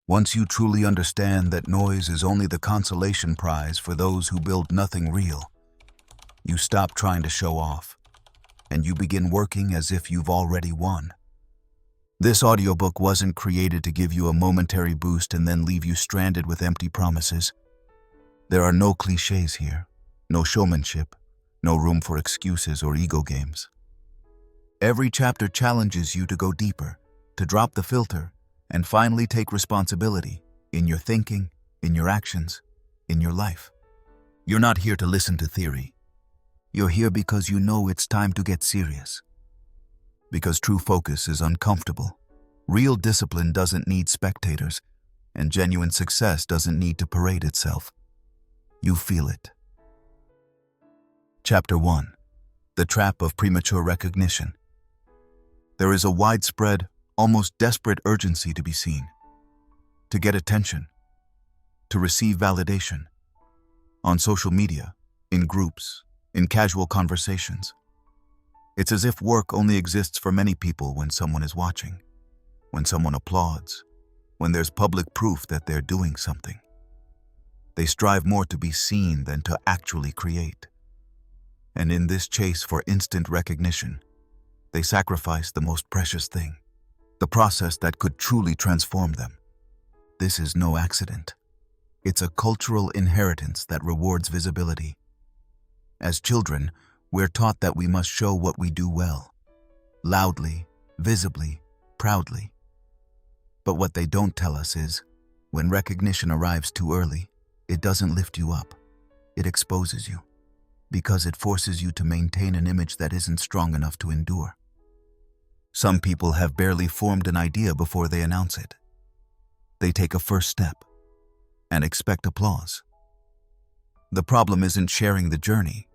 Once you truly understand that noise is only the consolation prize for those who build nothing real, you stop trying to show off, and you begin working as if you've already won. This audiobook wasn't created to give you a momentary boost and then leave you stranded with empty promises. There are no cliches here, no showmanship, no room for excuses or ego games. Every chapter challenges you to go deeper, to drop the filter, and finally take responsibility in your thinking, in your actions, in your life. You're not here to listen to theory. You're here because you know it's time to get serious. Because true focus is uncomfortable. Real discipline doesn't need spectators, and genuine success doesn't need to parade itself. You feel it. Chapter 1. The Trap of Premature Recognition. There is a widespread, almost desperate urgency to be seen, to get attention, to receive validation. On social media, in groups, in casual conversations. It's as if work only exists for many people when someone is watching, when someone applauds, when there's public proof that they're doing something. They strive more to be seen than to actually create. And in this chase for instant recognition, they sacrifice the most precious thing, the process that could truly transform them. This is no accident. It's a cultural inheritance that rewards visibility. As children, we're taught that we must show what we do well, loudly, visibly, proudly. But what they don't tell us is, when recognition arrives too early, it doesn't lift you up. It exposes you, because it forces you to maintain an image that isn't strong enough to endure. Some people have barely formed an idea before they announce it. They take a first step and expect applause. The problem isn't sharing the journey,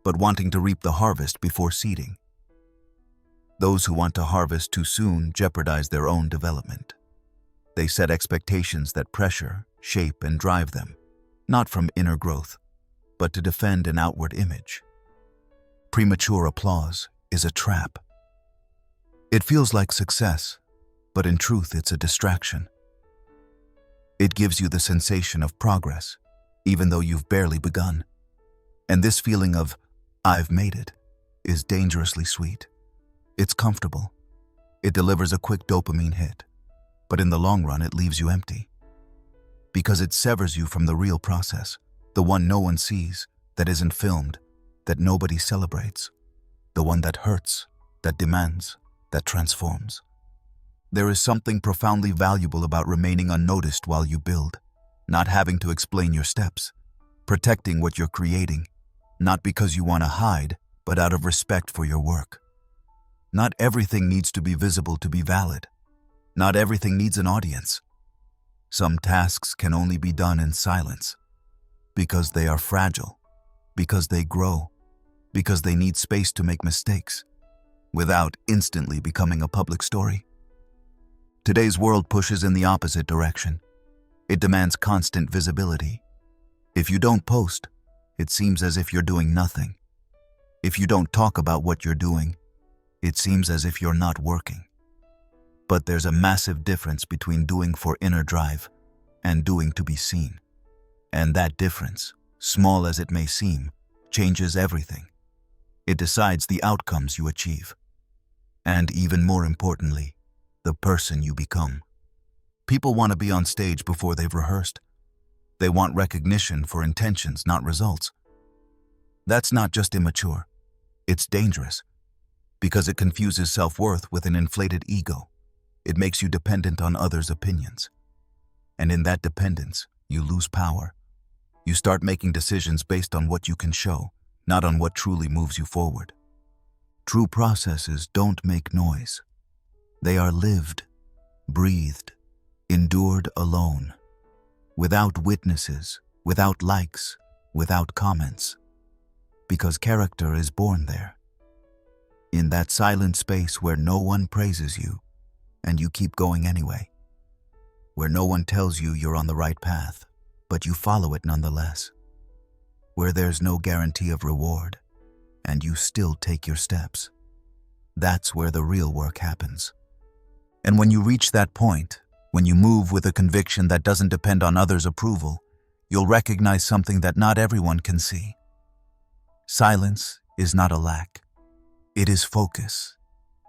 but wanting to reap the harvest before seeding. Those who want to harvest too soon jeopardize their own development. They set expectations that pressure, shape, and drive them, not from inner growth, but to defend an outward image. Premature applause is a trap. It feels like success, but in truth it's a distraction. It gives you the sensation of progress, even though you've barely begun. And this feeling of, "I've made it," is dangerously sweet. It's comfortable. It delivers a quick dopamine hit, but in the long run it leaves you empty. Because it severs you from the real process, the one no one sees, that isn't filmed, that nobody celebrates, the one that hurts, that demands, that transforms. There is something profoundly valuable about remaining unnoticed while you build, not having to explain your steps, protecting what you're creating, not because you want to hide, but out of respect for your work. Not everything needs to be visible to be valid. Not everything needs an audience. Some tasks can only be done in silence, because they are fragile, because they grow, because they need space to make mistakes, without instantly becoming a public story. Today's world pushes in the opposite direction. It demands constant visibility. If you don't post, it seems as if you're doing nothing. If you don't talk about what you're doing, it seems as if you're not working. But there's a massive difference between doing for inner drive and doing to be seen. And that difference, small as it may seem, changes everything. It decides the outcomes you achieve. And even more importantly, the person you become. People want to be on stage before they've rehearsed. They want recognition for intentions, not results. That's not just immature. It's dangerous, because it confuses self-worth with an inflated ego. It makes you dependent on others' opinions. And in that dependence, you lose power. You start making decisions based on what you can show, not on what truly moves you forward. True processes don't make noise. They are lived, breathed, endured alone, without witnesses, without likes, without comments, because character is born there. In that silent space where no one praises you, and you keep going anyway. Where no one tells you you're on the right path, but you follow it nonetheless. Where there's no guarantee of reward, and you still take your steps. That's where the real work happens. And when you reach that point, When you move with a conviction that doesn't depend on others' approval, you'll recognize something that not everyone can see. Silence is not a lack. It is focus.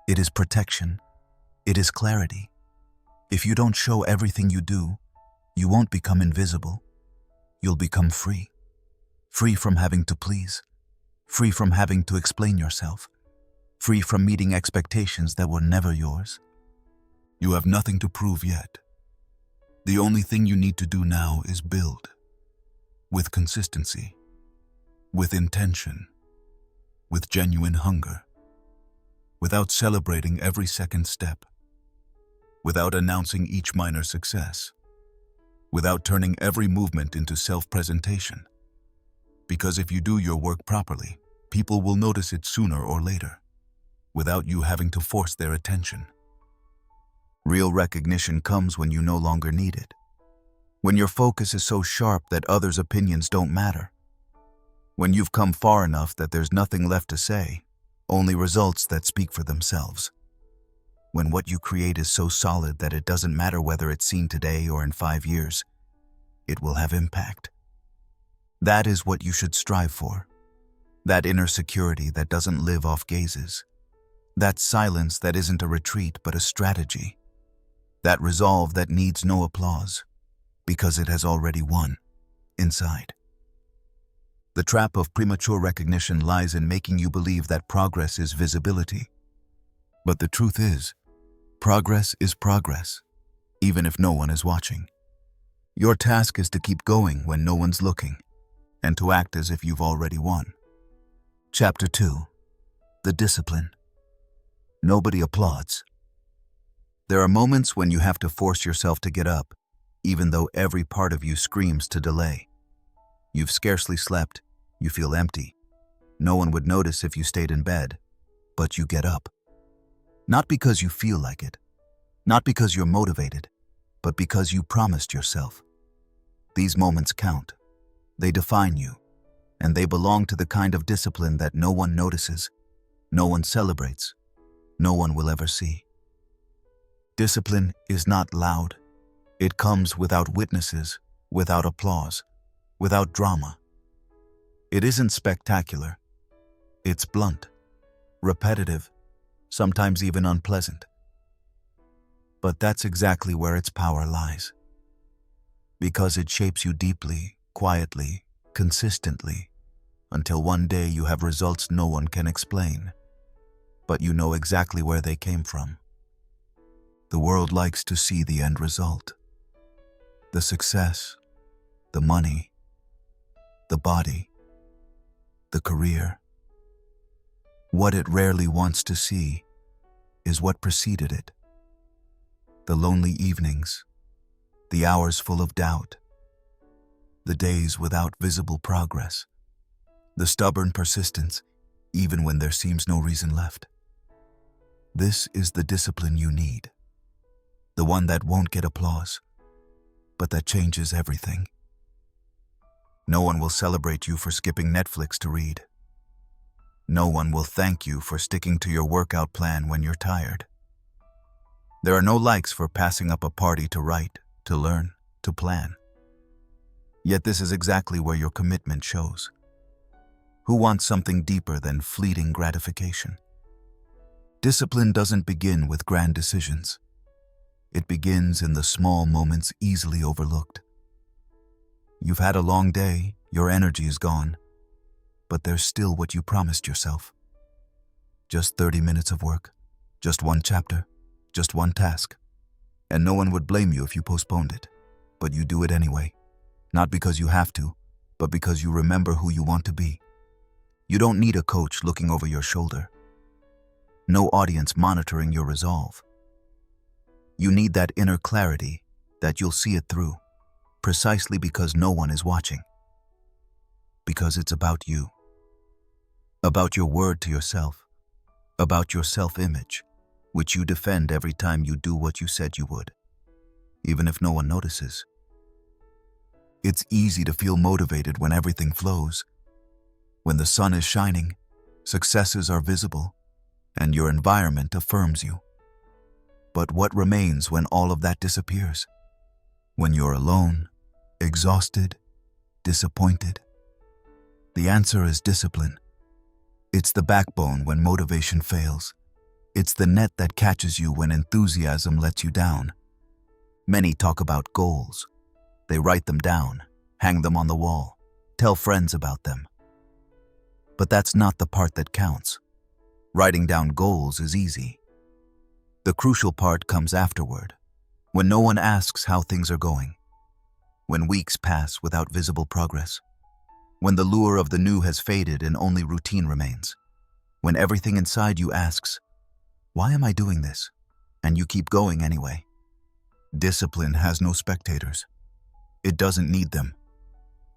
It is protection. It is clarity. If you don't show everything you do, you won't become invisible. You'll become free. Free from having to please. Free from having to explain yourself. Free from meeting expectations that were never yours. You have nothing to prove yet. The only thing you need to do now is build. With consistency. With intention. With genuine hunger. Without celebrating every second step. Without announcing each minor success. Without turning every movement into self-presentation. Because if you do your work properly, people will notice it sooner or later, without you having to force their attention. Real recognition comes when you no longer need it. When your focus is so sharp that others' opinions don't matter. When you've come far enough that there's nothing left to say, only results that speak for themselves. When what you create is so solid that it doesn't matter whether it's seen today or in 5 years, it will have impact. That is what you should strive for. That inner security that doesn't live off gazes. That silence that isn't a retreat but a strategy. That resolve that needs no applause, because it has already won, inside. The trap of premature recognition lies in making you believe that progress is visibility. But the truth is, progress is progress, even if no one is watching. Your task is to keep going when no one's looking, and to act as if you've already won. Chapter 2. The Discipline. Nobody applauds. There are moments when you have to force yourself to get up, even though every part of you screams to delay. You've scarcely slept, you feel empty. No one would notice if you stayed in bed, but you get up. Not because you feel like it, not because you're motivated, but because you promised yourself. These moments count. They define you, and they belong to the kind of discipline that no one notices, no one celebrates, no one will ever see. Discipline is not loud. It comes without witnesses, without applause, without drama. It isn't spectacular. It's blunt, repetitive, sometimes even unpleasant. But that's exactly where its power lies. Because it shapes you deeply, quietly, consistently, until one day you have results no one can explain, but you know exactly where they came from. The world likes to see the end result. The success, the money, the body, the career. What it rarely wants to see is what preceded it. The lonely evenings, the hours full of doubt, the days without visible progress, the stubborn persistence, even when there seems no reason left. This is the discipline you need. The one that won't get applause, but that changes everything. No one will celebrate you for skipping Netflix to read. No one will thank you for sticking to your workout plan when you're tired. There are no likes for passing up a party to write, to learn, to plan. Yet this is exactly where your commitment shows. Who wants something deeper than fleeting gratification? Discipline doesn't begin with grand decisions. It begins in the small moments easily overlooked. You've had a long day, your energy is gone, but there's still what you promised yourself. Just 30 minutes of work, just one chapter, just one task, and no one would blame you if you postponed it, but you do it anyway, not because you have to, but because you remember who you want to be. You don't need a coach looking over your shoulder. No audience monitoring your resolve. You need that inner clarity that you'll see it through, precisely because no one is watching. Because it's about you. About your word to yourself. About your self-image, which you defend every time you do what you said you would, even if no one notices. It's easy to feel motivated when everything flows. When the sun is shining, successes are visible, and your environment affirms you. But what remains when all of that disappears? When you're alone, exhausted, disappointed? The answer is discipline. It's the backbone when motivation fails. It's the net that catches you when enthusiasm lets you down. Many talk about goals. They write them down, hang them on the wall, tell friends about them. But that's not the part that counts. Writing down goals is easy. The crucial part comes afterward, when no one asks how things are going, when weeks pass without visible progress, when the lure of the new has faded and only routine remains, when everything inside you asks, "Why am I doing this?" and you keep going anyway. Discipline has no spectators. It doesn't need them.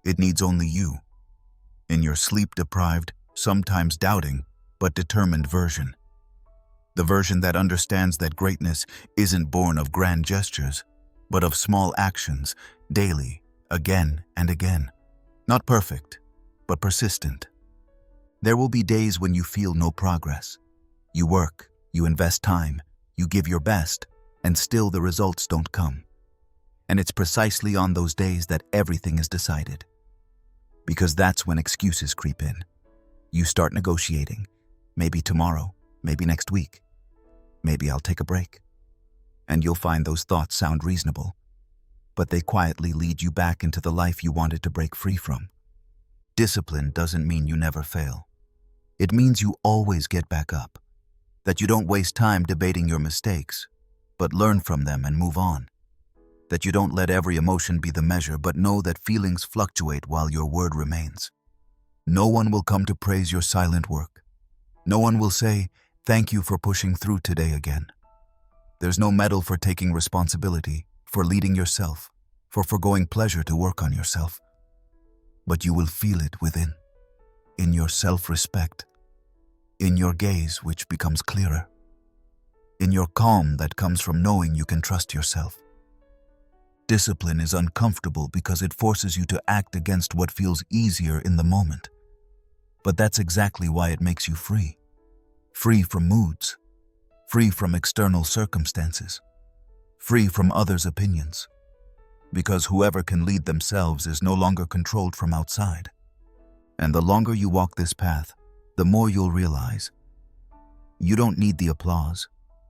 It needs only you, in your sleep-deprived, sometimes doubting, but determined version. The version that understands that greatness isn't born of grand gestures, but of small actions, daily, again and again. Not perfect, but persistent. There will be days when you feel no progress. You work, you invest time, you give your best, and still the results don't come. And it's precisely on those days that everything is decided. Because that's when excuses creep in. You start negotiating. Maybe tomorrow, maybe next week. Maybe I'll take a break. And you'll find those thoughts sound reasonable, but they quietly lead you back into the life you wanted to break free from. Discipline doesn't mean you never fail. It means you always get back up, that you don't waste time debating your mistakes, but learn from them and move on. That you don't let every emotion be the measure, but know that feelings fluctuate while your word remains. No one will come to praise your silent work. No one will say, "Thank you for pushing through today again." There's no medal for taking responsibility, for leading yourself, for forgoing pleasure to work on yourself. But you will feel it within, in your self-respect, in your gaze which becomes clearer, in your calm that comes from knowing you can trust yourself. Discipline is uncomfortable because it forces you to act against what feels easier in the moment. But that's exactly why it makes you free. Free from moods, free from external circumstances, free from others' opinions. Because whoever can lead themselves is no longer controlled from outside. And the longer you walk this path, the more you'll realize you don't need the applause.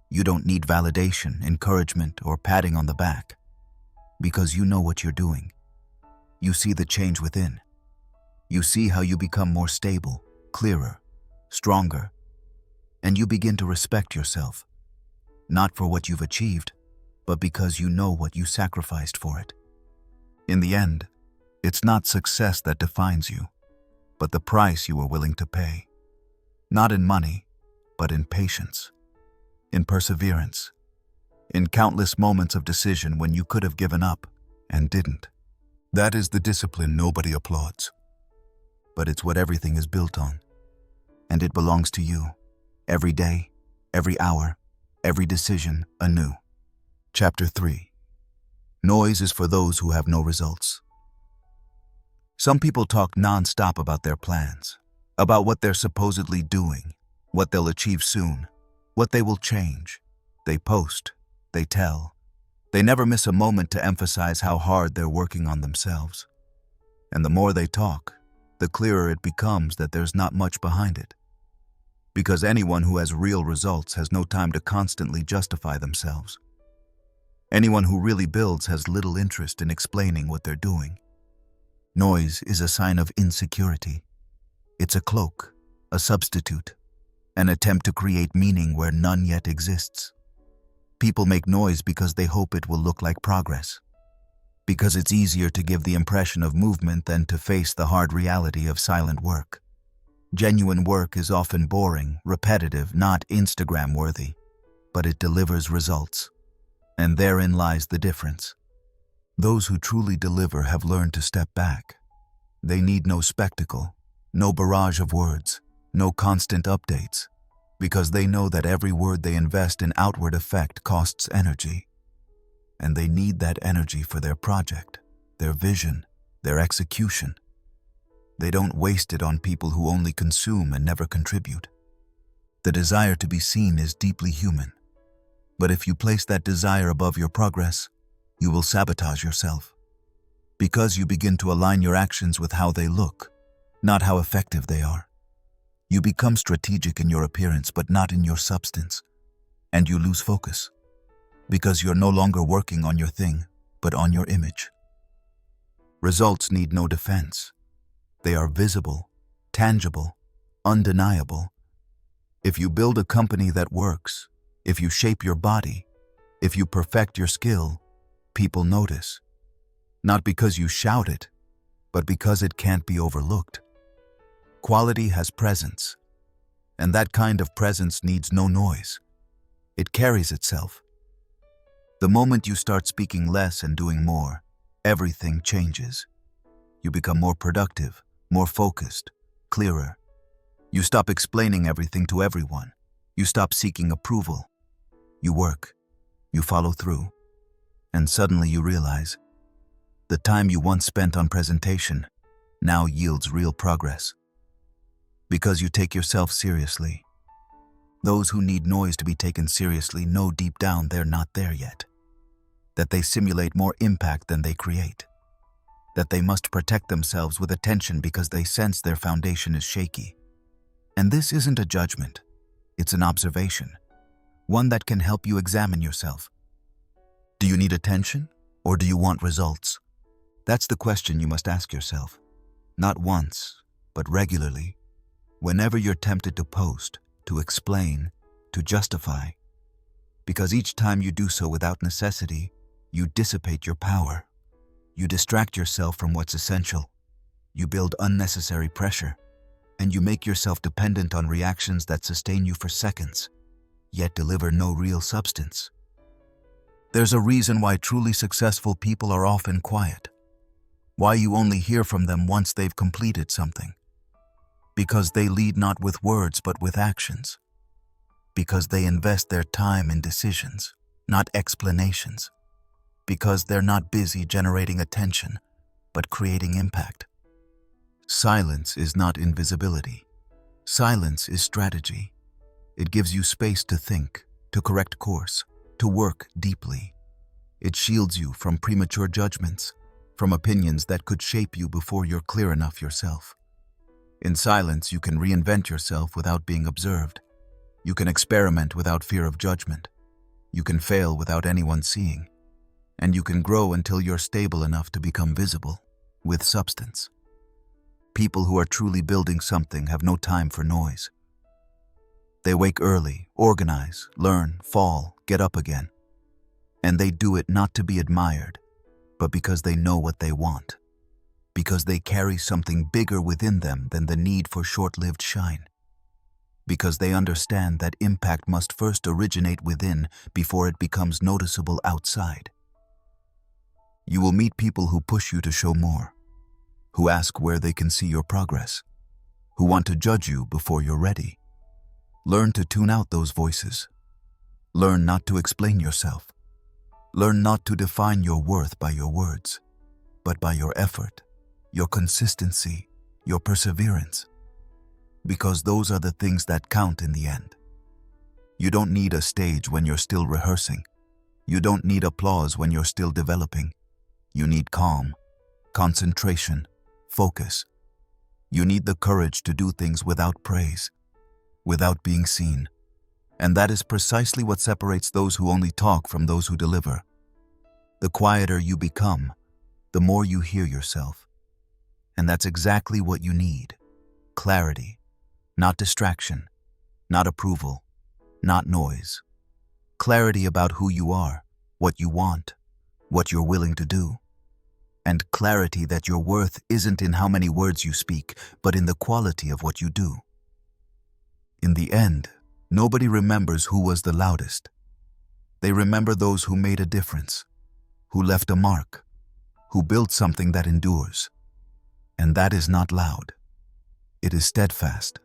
You don't need validation, encouragement, or patting on the back. Because you know what you're doing. You see the change within. You see how you become more stable, clearer, stronger, and you begin to respect yourself, not for what you've achieved, but because you know what you sacrificed for it. In the end, it's not success that defines you, but the price you are willing to pay. Not in money, but in patience, in perseverance, in countless moments of decision when you could have given up and didn't. That is the discipline nobody applauds. But it's what everything is built on. And it belongs to you, every day, every hour, every decision anew. Chapter 3. Noise is for those who have no results. Some people talk non-stop about their plans, about what they're supposedly doing, what they'll achieve soon, what they will change. They post, they tell. They never miss a moment to emphasize how hard they're working on themselves. And the more they talk, the clearer it becomes that there's not much behind it. Because anyone who has real results has no time to constantly justify themselves. Anyone who really builds has little interest in explaining what they're doing. Noise is a sign of insecurity. It's a cloak, a substitute, an attempt to create meaning where none yet exists. People make noise because they hope it will look like progress. Because it's easier to give the impression of movement than to face the hard reality of silent work. Genuine work is often boring, repetitive, not Instagram-worthy, but it delivers results. And therein lies the difference. Those who truly deliver have learned to step back. They need no spectacle, no barrage of words, no constant updates, because they know that every word they invest in outward effect costs energy. And they need that energy for their project, their vision, their execution. They don't waste it on people who only consume and never contribute. The desire to be seen is deeply human. But if you place that desire above your progress, you will sabotage yourself. Because you begin to align your actions with how they look, not how effective they are. You become strategic in your appearance, but not in your substance. And you lose focus. Because you're no longer working on your thing, but on your image. Results need no defense. They are visible, tangible, undeniable. If you build a company that works, if you shape your body, if you perfect your skill, people notice. Not because you shout it, but because it can't be overlooked. Quality has presence, and that kind of presence needs no noise. It carries itself. The moment you start speaking less and doing more, everything changes. You become more productive, more focused, clearer. You stop explaining everything to everyone. You stop seeking approval. You work. You follow through. And suddenly you realize the time you once spent on presentation now yields real progress. Because you take yourself seriously. Those who need noise to be taken seriously know deep down they're not there yet. That they simulate more impact than they create. That they must protect themselves with attention because they sense their foundation is shaky. And this isn't a judgment. It's an observation. One that can help you examine yourself. Do you need attention, or do you want results? That's the question you must ask yourself. Not once, but regularly. Whenever you're tempted to post, to explain, to justify. Because each time you do so without necessity, you dissipate your power. You distract yourself from what's essential. You build unnecessary pressure. And you make yourself dependent on reactions that sustain you for seconds, yet deliver no real substance. There's a reason why truly successful people are often quiet. Why you only hear from them once they've completed something. Because they lead not with words but with actions. Because they invest their time in decisions, not explanations. Because they're not busy generating attention, but creating impact. Silence is not invisibility. Silence is strategy. It gives you space to think, to correct course, to work deeply. It shields you from premature judgments, from opinions that could shape you before you're clear enough yourself. In silence, you can reinvent yourself without being observed. You can experiment without fear of judgment. You can fail without anyone seeing. And you can grow until you're stable enough to become visible, with substance. People who are truly building something have no time for noise. They wake early, organize, learn, fall, get up again. And they do it not to be admired, but because they know what they want. Because they carry something bigger within them than the need for short-lived shine. Because they understand that impact must first originate within before it becomes noticeable outside. You will meet people who push you to show more. Who ask where they can see your progress, who want to judge you before you're ready. Learn to tune out those voices. Learn not to explain yourself. Learn not to define your worth by your words, but by your effort, your consistency, your perseverance. Because those are the things that count in the end. You don't need a stage when you're still rehearsing. You don't need applause when you're still developing. You need calm, concentration, focus. You need the courage to do things without praise, without being seen. And that is precisely what separates those who only talk from those who deliver. The quieter you become, the more you hear yourself. And that's exactly what you need. Clarity, not distraction, not approval, not noise. Clarity about who you are, what you want, what you're willing to do. And clarity that your worth isn't in how many words you speak, but in the quality of what you do. In the end, nobody remembers who was the loudest. They remember those who made a difference, who left a mark, who built something that endures. And that is not loud. It is steadfast.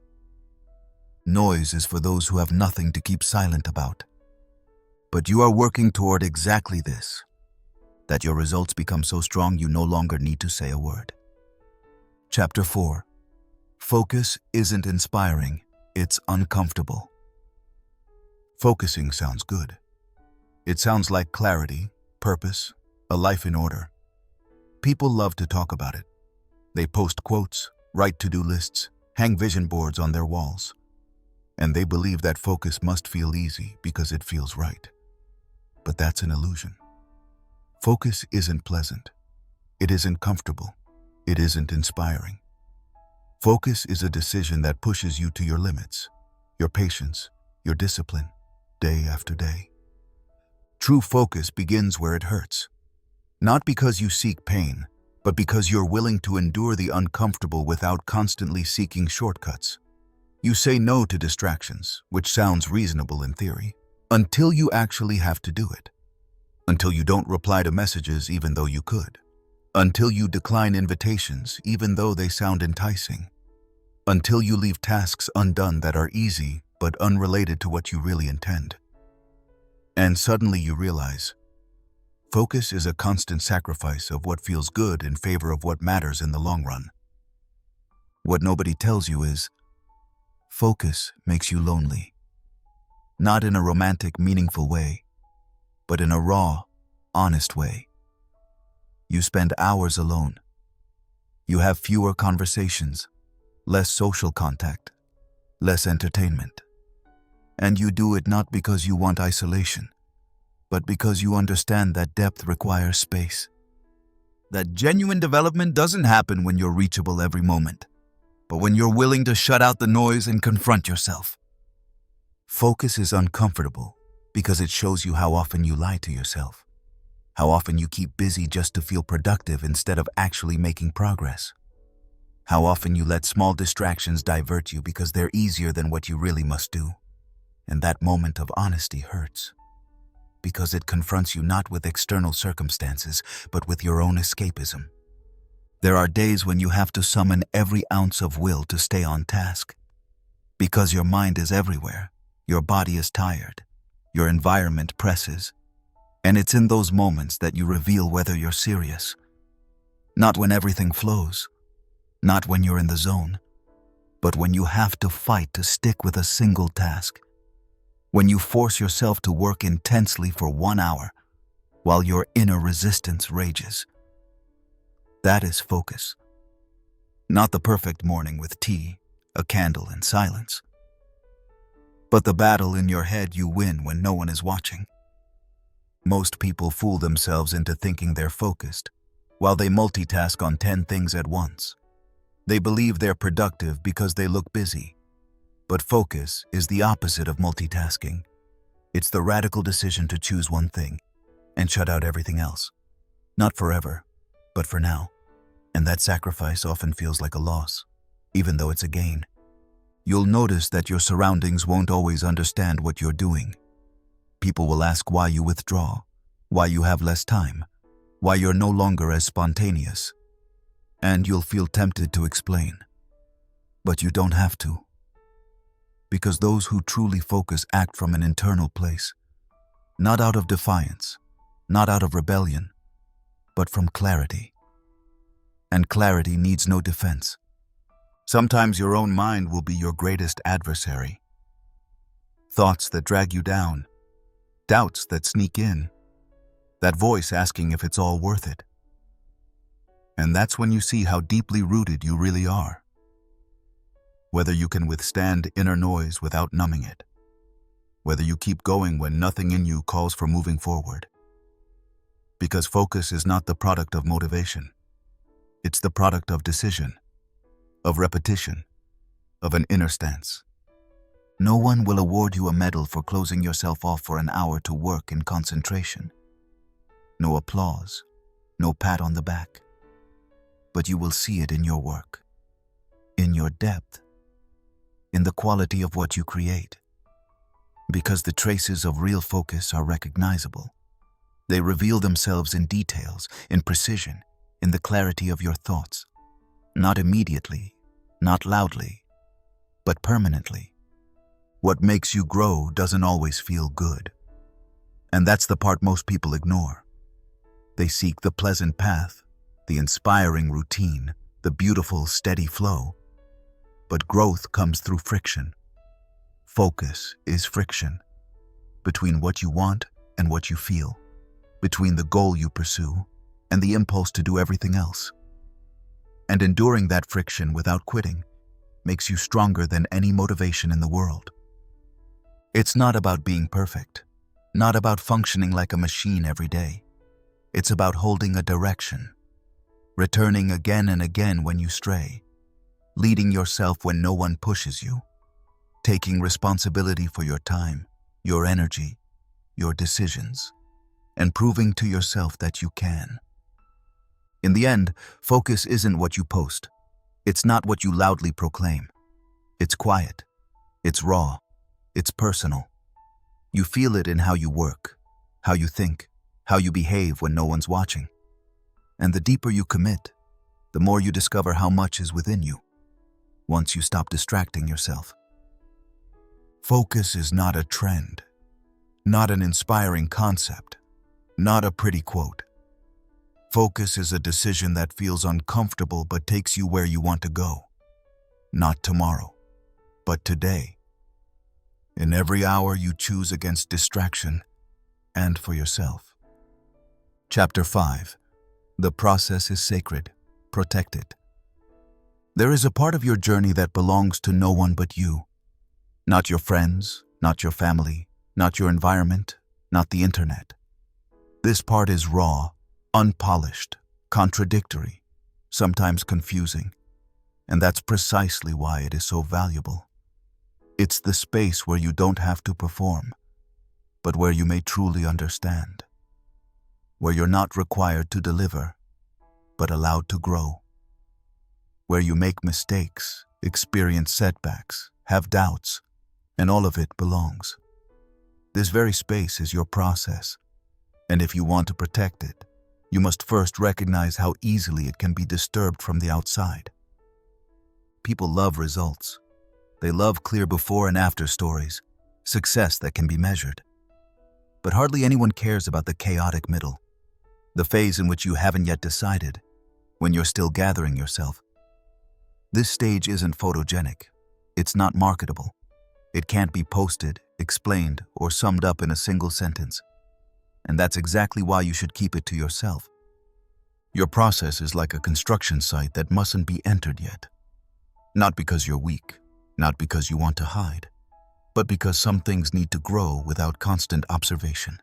Noise is for those who have nothing to keep silent about. But you are working toward exactly this. That your results become so strong you no longer need to say a word. Chapter 4. Focus isn't inspiring, it's uncomfortable. Focusing sounds good. It sounds like clarity, purpose, a life in order. People love to talk about it. They post quotes, write to-do lists, hang vision boards on their walls. And they believe that focus must feel easy because it feels right. But that's an illusion. Focus isn't pleasant. It isn't comfortable. It isn't inspiring. Focus is a decision that pushes you to your limits, your patience, your discipline, day after day. True focus begins where it hurts. Not because you seek pain, but because you're willing to endure the uncomfortable without constantly seeking shortcuts. You say no to distractions, which sounds reasonable in theory, until you actually have to do it. Until you don't reply to messages even though you could. Until you decline invitations even though they sound enticing. Until you leave tasks undone that are easy but unrelated to what you really intend. And suddenly you realize, focus is a constant sacrifice of what feels good in favor of what matters in the long run. What nobody tells you is, focus makes you lonely. Not in a romantic, meaningful way, but in a raw, honest way. You spend hours alone. You have fewer conversations, less social contact, less entertainment. And you do it not because you want isolation, but because you understand that depth requires space. That genuine development doesn't happen when you're reachable every moment, but when you're willing to shut out the noise and confront yourself. Focus is uncomfortable because it shows you how often you lie to yourself, how often you keep busy just to feel productive instead of actually making progress, how often you let small distractions divert you because they're easier than what you really must do. And that moment of honesty hurts, because it confronts you not with external circumstances, but with your own escapism. There are days when you have to summon every ounce of will to stay on task, because your mind is everywhere, your body is tired, your environment presses, and it's in those moments that you reveal whether you're serious. Not when everything flows, not when you're in the zone, but when you have to fight to stick with a single task. When you force yourself to work intensely for 1 hour while your inner resistance rages. That is focus. Not the perfect morning with tea, a candle, and silence, but the battle in your head you win when no one is watching. Most people fool themselves into thinking they're focused while they multitask on 10 things at once. They believe they're productive because they look busy. But focus is the opposite of multitasking. It's the radical decision to choose one thing and shut out everything else. Not forever, but for now. And that sacrifice often feels like a loss, even though it's a gain. You'll notice that your surroundings won't always understand what you're doing. People will ask why you withdraw, why you have less time, why you're no longer as spontaneous. And you'll feel tempted to explain. But you don't have to. Because those who truly focus act from an internal place, not out of defiance, not out of rebellion, but from clarity. And clarity needs no defense. Sometimes your own mind will be your greatest adversary. Thoughts that drag you down, doubts that sneak in, that voice asking if it's all worth it. And that's when you see how deeply rooted you really are. Whether you can withstand inner noise without numbing it. Whether you keep going when nothing in you calls for moving forward. Because focus is not the product of motivation. It's the product of decision, of repetition, of an inner stance. No one will award you a medal for closing yourself off for an hour to work in concentration. No applause, no pat on the back. But you will see it in your work, in your depth, in the quality of what you create. Because the traces of real focus are recognizable. They reveal themselves in details, in precision, in the clarity of your thoughts. Not immediately, not loudly, but permanently. What makes you grow doesn't always feel good. And that's the part most people ignore. They seek the pleasant path, the inspiring routine, the beautiful, steady flow. But growth comes through friction. Focus is friction between what you want and what you feel, between the goal you pursue and the impulse to do everything else. And enduring that friction without quitting makes you stronger than any motivation in the world. It's not about being perfect, not about functioning like a machine every day. It's about holding a direction, returning again and again when you stray, leading yourself when no one pushes you, taking responsibility for your time, your energy, your decisions, and proving to yourself that you can. In the end, focus isn't what you post. It's not what you loudly proclaim. It's quiet. It's raw. It's personal. You feel it in how you work, how you think, how you behave when no one's watching. And the deeper you commit, the more you discover how much is within you, once you stop distracting yourself. Focus is not a trend, not an inspiring concept, not a pretty quote. Focus is a decision that feels uncomfortable but takes you where you want to go. Not tomorrow, but today. In every hour you choose against distraction and for yourself. Chapter 5. The process is sacred. Protect it. There is a part of your journey that belongs to no one but you. Not your friends, not your family, not your environment, not the internet. This part is raw, unpolished, contradictory, sometimes confusing, and that's precisely why it is so valuable. It's the space where you don't have to perform, but where you may truly understand. Where you're not required to deliver, but allowed to grow. Where you make mistakes, experience setbacks, have doubts, and all of it belongs. This very space is your process, and if you want to protect it, you must first recognize how easily it can be disturbed from the outside. People love results. They love clear before and after stories, success that can be measured. But hardly anyone cares about the chaotic middle, the phase in which you haven't yet decided, when you're still gathering yourself. This stage isn't photogenic. It's not marketable. It can't be posted, explained, or summed up in a single sentence. And that's exactly why you should keep it to yourself. Your process is like a construction site that mustn't be entered yet. Not because you're weak, not because you want to hide, but because some things need to grow without constant observation.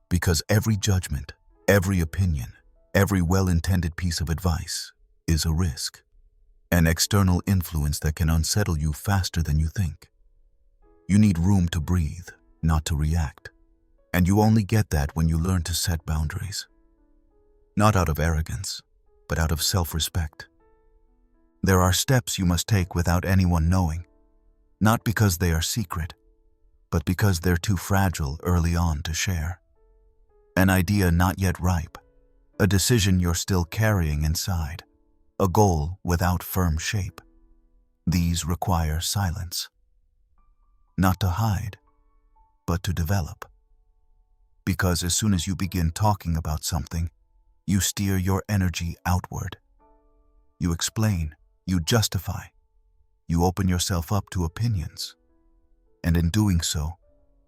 Because every judgment, every opinion, every well-intended piece of advice is a risk, an external influence that can unsettle you faster than you think. You need room to breathe, not to react. And you only get that when you learn to set boundaries. Not out of arrogance, but out of self-respect. There are steps you must take without anyone knowing, not because they are secret, but because they're too fragile early on to share. An idea not yet ripe, a decision you're still carrying inside, a goal without firm shape. These require silence. Not to hide, but to develop. Because as soon as you begin talking about something, you steer your energy outward. You explain, you justify, you open yourself up to opinions. And in doing so,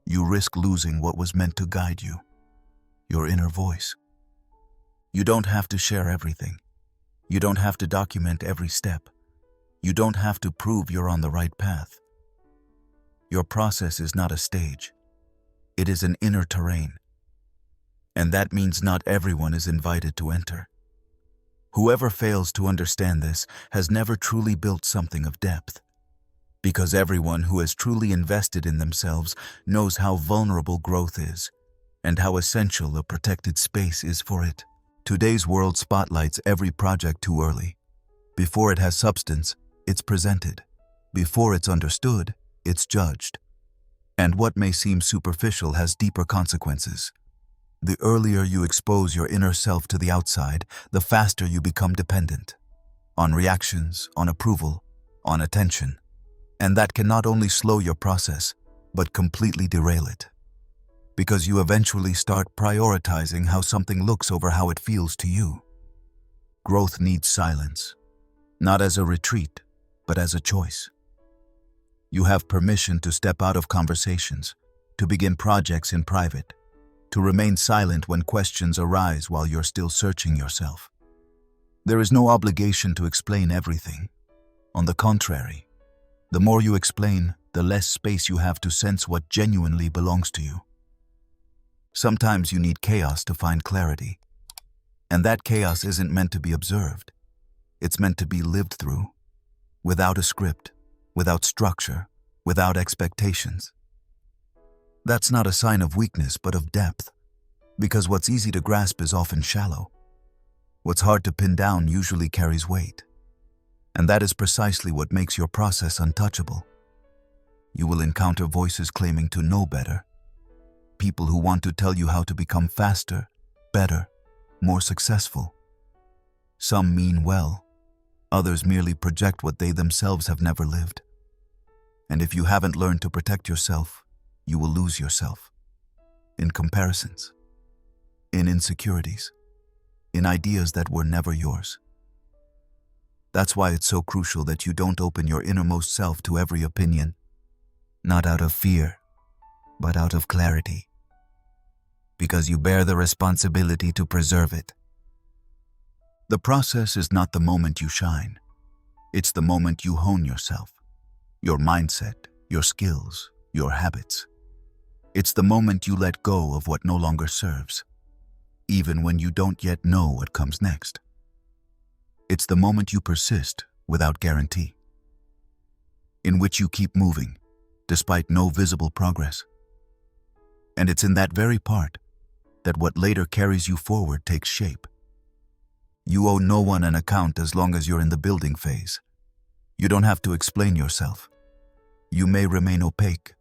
you risk losing what was meant to guide you, your inner voice. You don't have to share everything. You don't have to document every step. You don't have to prove you're on the right path. Your process is not a stage. It is an inner terrain. And that means not everyone is invited to enter. Whoever fails to understand this has never truly built something of depth. Because everyone who has truly invested in themselves knows how vulnerable growth is, and how essential a protected space is for it. Today's world spotlights every project too early. Before it has substance, it's presented. Before it's understood, it's judged. And what may seem superficial has deeper consequences. The earlier you expose your inner self to the outside, the faster you become dependent. On reactions, on approval, on attention. And that can not only slow your process, but completely derail it. Because you eventually start prioritizing how something looks over how it feels to you. Growth needs silence, not as a retreat, but as a choice. You have permission to step out of conversations, to begin projects in private, to remain silent when questions arise while you're still searching yourself. There is no obligation to explain everything. On the contrary, the more you explain, the less space you have to sense what genuinely belongs to you. Sometimes you need chaos to find clarity, and that chaos isn't meant to be observed. It's meant to be lived through, without a script, without structure, without expectations. That's not a sign of weakness, but of depth, because what's easy to grasp is often shallow. What's hard to pin down usually carries weight, and that is precisely what makes your process untouchable. You will encounter voices claiming to know better, people who want to tell you how to become faster, better, more successful. Some mean well, others merely project what they themselves have never lived. And if you haven't learned to protect yourself, you will lose yourself. In comparisons, in insecurities, in ideas that were never yours. That's why it's so crucial that you don't open your innermost self to every opinion, not out of fear, but out of clarity, because you bear the responsibility to preserve it. The process is not the moment you shine. It's the moment you hone yourself, your mindset, your skills, your habits. It's the moment you let go of what no longer serves, even when you don't yet know what comes next. It's the moment you persist without guarantee, in which you keep moving despite no visible progress. And it's in that very part that what later carries you forward takes shape. You owe no one an account as long as you're in the building phase. You don't have to explain yourself. You may remain opaque.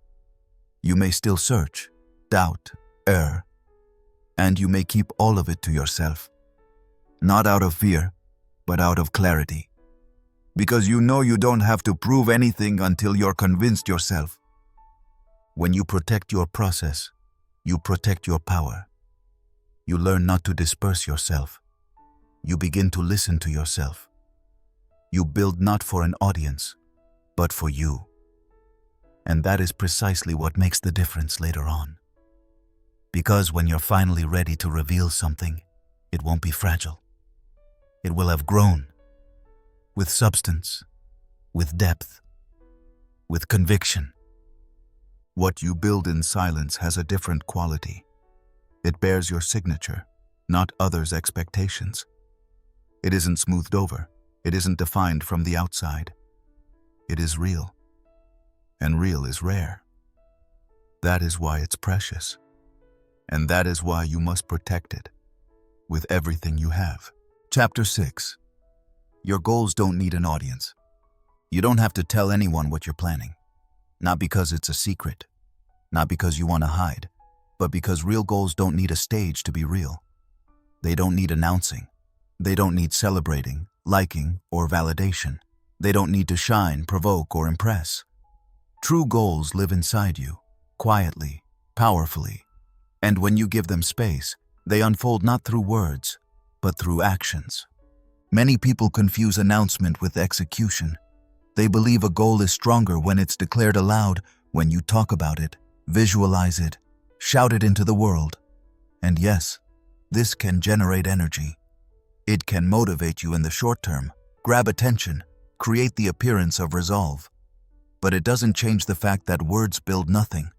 You may still search, doubt, err, and you may keep all of it to yourself. Not out of fear, but out of clarity. Because you know you don't have to prove anything until you're convinced yourself. When you protect your process, you protect your power. You learn not to disperse yourself. You begin to listen to yourself. You build not for an audience, but for you. And that is precisely what makes the difference later on. Because when you're finally ready to reveal something, it won't be fragile. It will have grown, with substance, with depth, with conviction. What you build in silence has a different quality. It bears your signature, not others' expectations. It isn't smoothed over. It isn't defined from the outside. It is real. And real is rare. That is why it's precious. And that is why you must protect it with everything you have. Chapter 6. Your goals don't need an audience. You don't have to tell anyone what you're planning. Not because it's a secret, not because you want to hide, but because real goals don't need a stage to be real. They don't need announcing. They don't need celebrating, liking, or validation. They don't need to shine, provoke, or impress. True goals live inside you, quietly, powerfully, and when you give them space, they unfold not through words, but through actions. Many people confuse announcement with execution. They believe a goal is stronger when it's declared aloud, when you talk about it, visualize it, shout it into the world. And yes, this can generate energy. It can motivate you in the short term, grab attention, create the appearance of resolve. But it doesn't change the fact that words build nothing.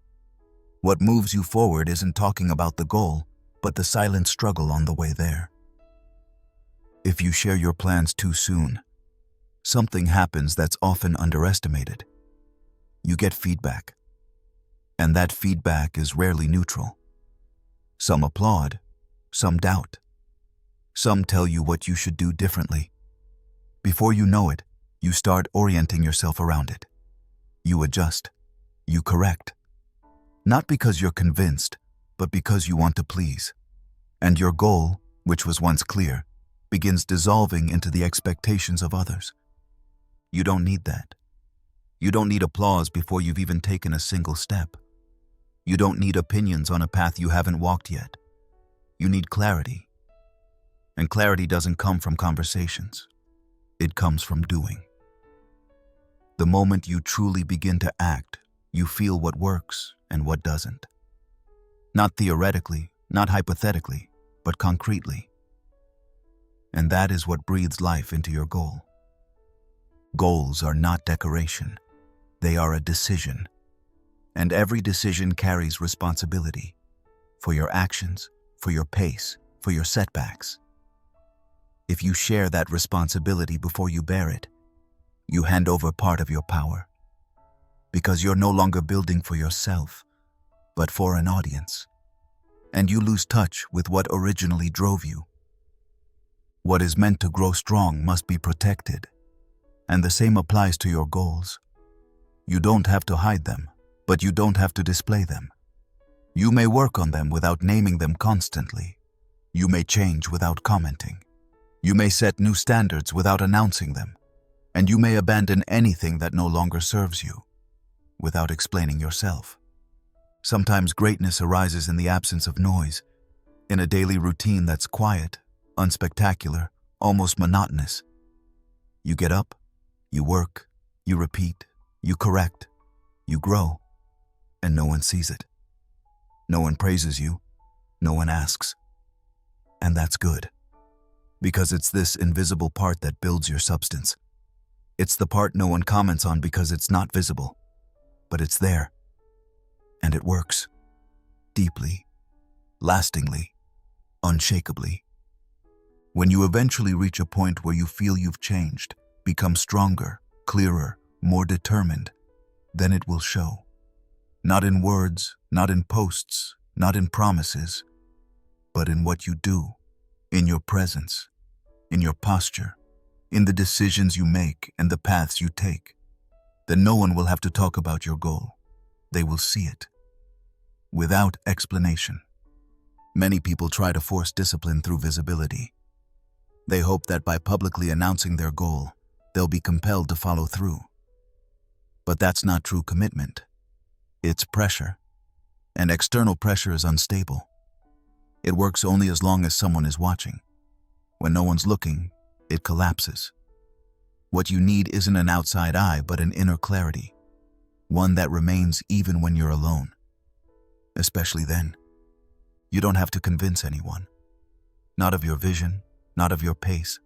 What moves you forward isn't talking about the goal, but the silent struggle on the way there. If you share your plans too soon, something happens that's often underestimated. You get feedback. And that feedback is rarely neutral. Some applaud, some doubt. Some tell you what you should do differently. Before you know it, you start orienting yourself around it. You adjust. You correct. Not because you're convinced, but because you want to please. And your goal, which was once clear, begins dissolving into the expectations of others. You don't need that. You don't need applause before you've even taken a single step. You don't need opinions on a path you haven't walked yet. You need clarity. And clarity doesn't come from conversations. It comes from doing. The moment you truly begin to act, you feel what works and what doesn't. Not theoretically, not hypothetically, but concretely. And that is what breathes life into your goal. Goals are not decoration. They are a decision. And every decision carries responsibility for your actions, for your pace, for your setbacks. If you share that responsibility before you bear it, you hand over part of your power. Because you're no longer building for yourself, but for an audience. And you lose touch with what originally drove you. What is meant to grow strong must be protected. And the same applies to your goals. You don't have to hide them, but you don't have to display them. You may work on them without naming them constantly. You may change without commenting. You may set new standards without announcing them. And you may abandon anything that no longer serves you, without explaining yourself. Sometimes greatness arises in the absence of noise, in a daily routine that's quiet, unspectacular, almost monotonous. You get up, you work, you repeat, you correct, you grow, and no one sees it. No one praises you, no one asks. And that's good, because it's this invisible part that builds your substance. It's the part no one comments on because it's not visible, but it's there. And it works. Deeply, lastingly, unshakably. When you eventually reach a point where you feel you've changed, become stronger, clearer, more determined, then it will show. Not in words, not in posts, not in promises, but in what you do, in your presence, in your posture, in the decisions you make and the paths you take. Then no one will have to talk about your goal. They will see it. Without explanation. Many people try to force discipline through visibility. They hope that by publicly announcing their goal, they'll be compelled to follow through. But that's not true commitment. It's pressure. And external pressure is unstable. It works only as long as someone is watching. When no one's looking, it collapses. What you need isn't an outside eye, but an inner clarity. One that remains even when you're alone. Especially then. You don't have to convince anyone. Not of your vision, not of your pace,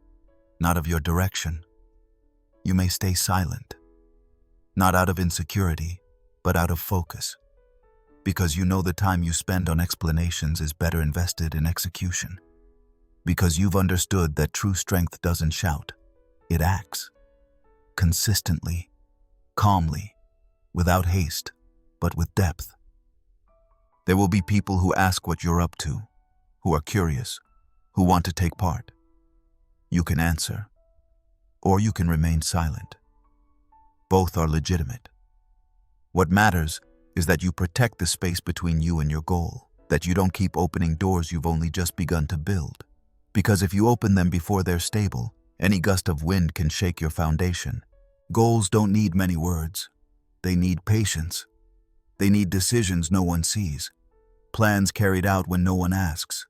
not of your direction. You may stay silent. Not out of insecurity, but out of focus. Because you know the time you spend on explanations is better invested in execution. Because you've understood that true strength doesn't shout, it acts. Consistently, calmly, without haste, but with depth. There will be people who ask what you're up to, who are curious, who want to take part. You can answer, or you can remain silent. Both are legitimate. What matters is that you protect the space between you and your goal, that you don't keep opening doors you've only just begun to build. Because if you open them before they're stable, any gust of wind can shake your foundation. Goals don't need many words. They need patience. They need decisions no one sees. Plans carried out when no one asks.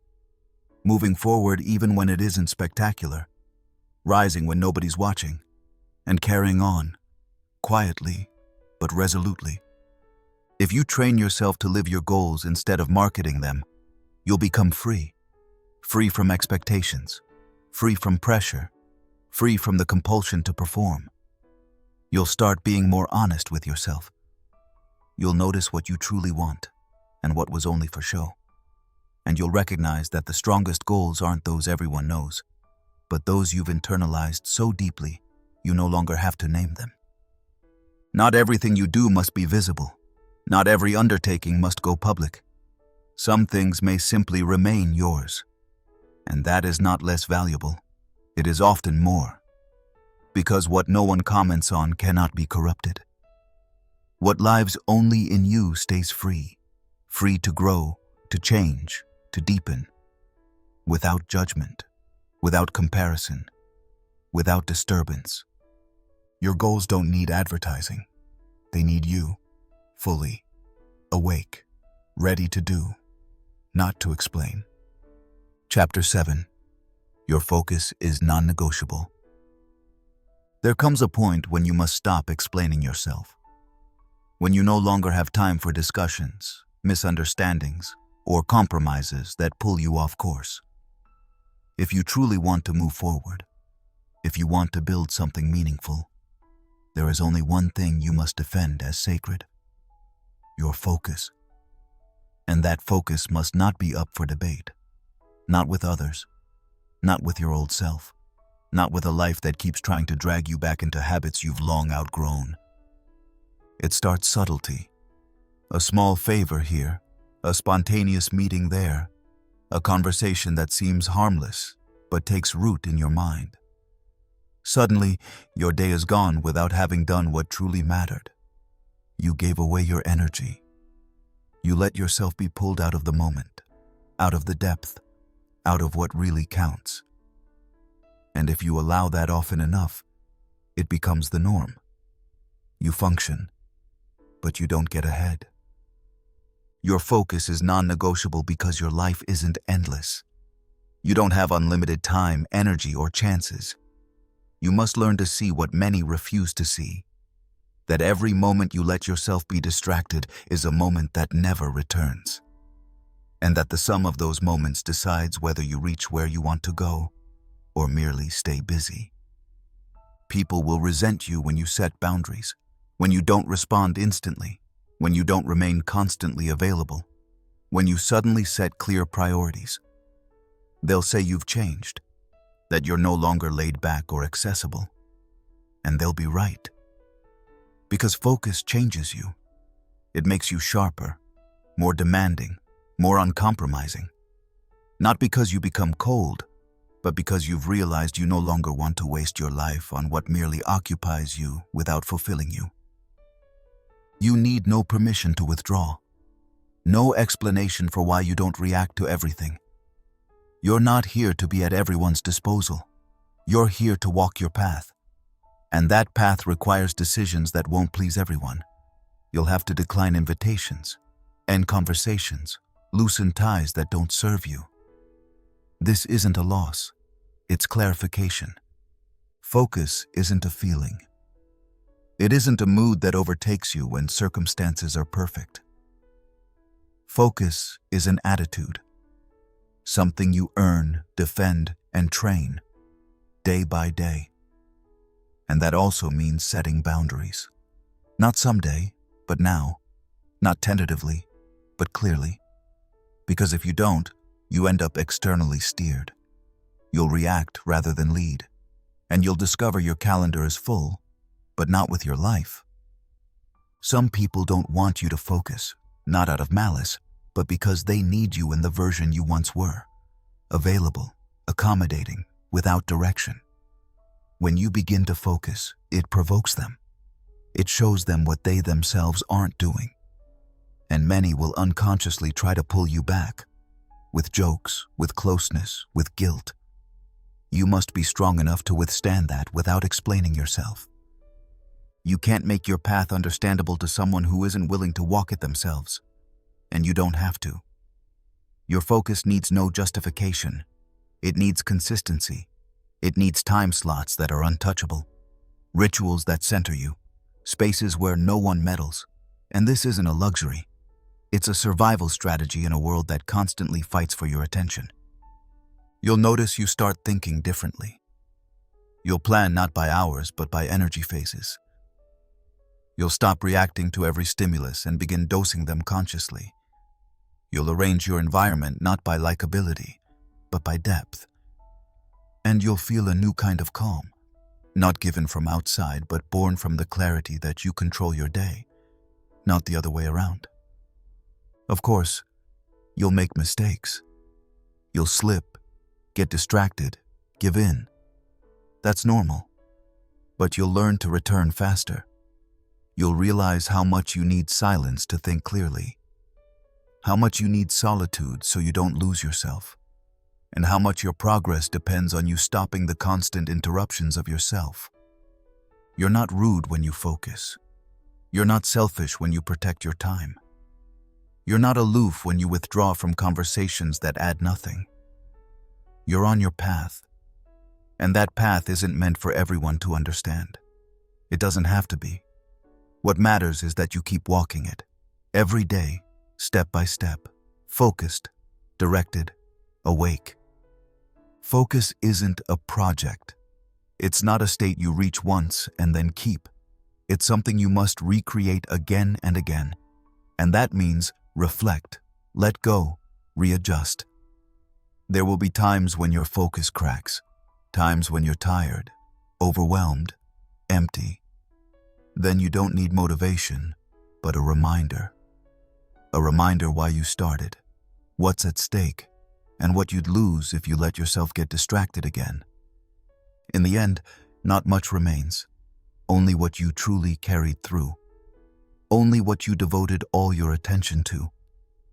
Moving forward even when it isn't spectacular. Rising when nobody's watching. And carrying on, quietly, but resolutely. If you train yourself to live your goals instead of marketing them, you'll become free. Free from expectations, free from pressure, free from the compulsion to perform. You'll start being more honest with yourself. You'll notice what you truly want and what was only for show. And you'll recognize that the strongest goals aren't those everyone knows, but those you've internalized so deeply you no longer have to name them. Not everything you do must be visible. Not every undertaking must go public. Some things may simply remain yours. And that is not less valuable. It is often more. Because what no one comments on cannot be corrupted. What lives only in you stays free. Free to grow, to change, to deepen. Without judgment, without comparison, without disturbance. Your goals don't need advertising. They need you, fully, awake, ready to do, not to explain. Chapter 7. Your focus is non-negotiable. There comes a point when you must stop explaining yourself. When you no longer have time for discussions, misunderstandings, or compromises that pull you off course. If you truly want to move forward, if you want to build something meaningful, there is only one thing you must defend as sacred: your focus. And that focus must not be up for debate. Not with others, not with your old self, not with a life that keeps trying to drag you back into habits you've long outgrown. It starts subtlety. A small favor here, a spontaneous meeting there, a conversation that seems harmless but takes root in your mind. Suddenly, your day is gone without having done what truly mattered. You gave away your energy. You let yourself be pulled out of the moment, out of the depth, out of what really counts. And if you allow that often enough, it becomes the norm. You function, but you don't get ahead. Your focus is non-negotiable because your life isn't endless. You don't have unlimited time, energy, or chances. You must learn to see what many refuse to see: that every moment you let yourself be distracted is a moment that never returns, and that the sum of those moments decides whether you reach where you want to go or merely stay busy. People will resent you when you set boundaries, when you don't respond instantly, when you don't remain constantly available, when you suddenly set clear priorities. They'll say you've changed, that you're no longer laid back or accessible. And they'll be right. Because focus changes you. It makes you sharper, more demanding, more uncompromising. Not because you become cold, but because you've realized you no longer want to waste your life on what merely occupies you without fulfilling you. You need no permission to withdraw, no explanation for why you don't react to everything. You're not here to be at everyone's disposal. You're here to walk your path. And that path requires decisions that won't please everyone. You'll have to decline invitations, end conversations, loosen ties that don't serve you. This isn't a loss. It's clarification. Focus isn't a feeling. It isn't a mood that overtakes you when circumstances are perfect. Focus is an attitude. Something you earn, defend, and train, day by day. And that also means setting boundaries. Not someday, but now. Not tentatively, but clearly. Because if you don't, you end up externally steered. You'll react rather than lead. And you'll discover your calendar is full, but not with your life. Some people don't want you to focus, not out of malice, but because they need you in the version you once were. Available, accommodating, without direction. When you begin to focus, it provokes them. It shows them what they themselves aren't doing. And many will unconsciously try to pull you back, with jokes, with closeness, with guilt. You must be strong enough to withstand that without explaining yourself. You can't make your path understandable to someone who isn't willing to walk it themselves. And you don't have to. Your focus needs no justification. It needs consistency. It needs time slots that are untouchable, rituals that center you, spaces where no one meddles. And this isn't a luxury. It's a survival strategy in a world that constantly fights for your attention. You'll notice you start thinking differently. You'll plan not by hours, but by energy phases. You'll stop reacting to every stimulus and begin dosing them consciously. You'll arrange your environment not by likability, but by depth. And you'll feel a new kind of calm, not given from outside, but born from the clarity that you control your day, not the other way around. Of course, you'll make mistakes. You'll slip, get distracted, give in. That's normal. But you'll learn to return faster. You'll realize how much you need silence to think clearly, how much you need solitude so you don't lose yourself, and how much your progress depends on you stopping the constant interruptions of yourself. You're not rude when you focus. You're not selfish when you protect your time. You're not aloof when you withdraw from conversations that add nothing. You're on your path, and that path isn't meant for everyone to understand. It doesn't have to be. What matters is that you keep walking it, every day, step by step, focused, directed, awake. Focus isn't a project. It's not a state you reach once and then keep. It's something you must recreate again and again. And that means reflect, let go, readjust. There will be times when your focus cracks, times when you're tired, overwhelmed, empty. Then you don't need motivation, but a reminder. A reminder why you started, what's at stake, and what you'd lose if you let yourself get distracted again. In the end, not much remains. Only what you truly carried through. Only what you devoted all your attention to.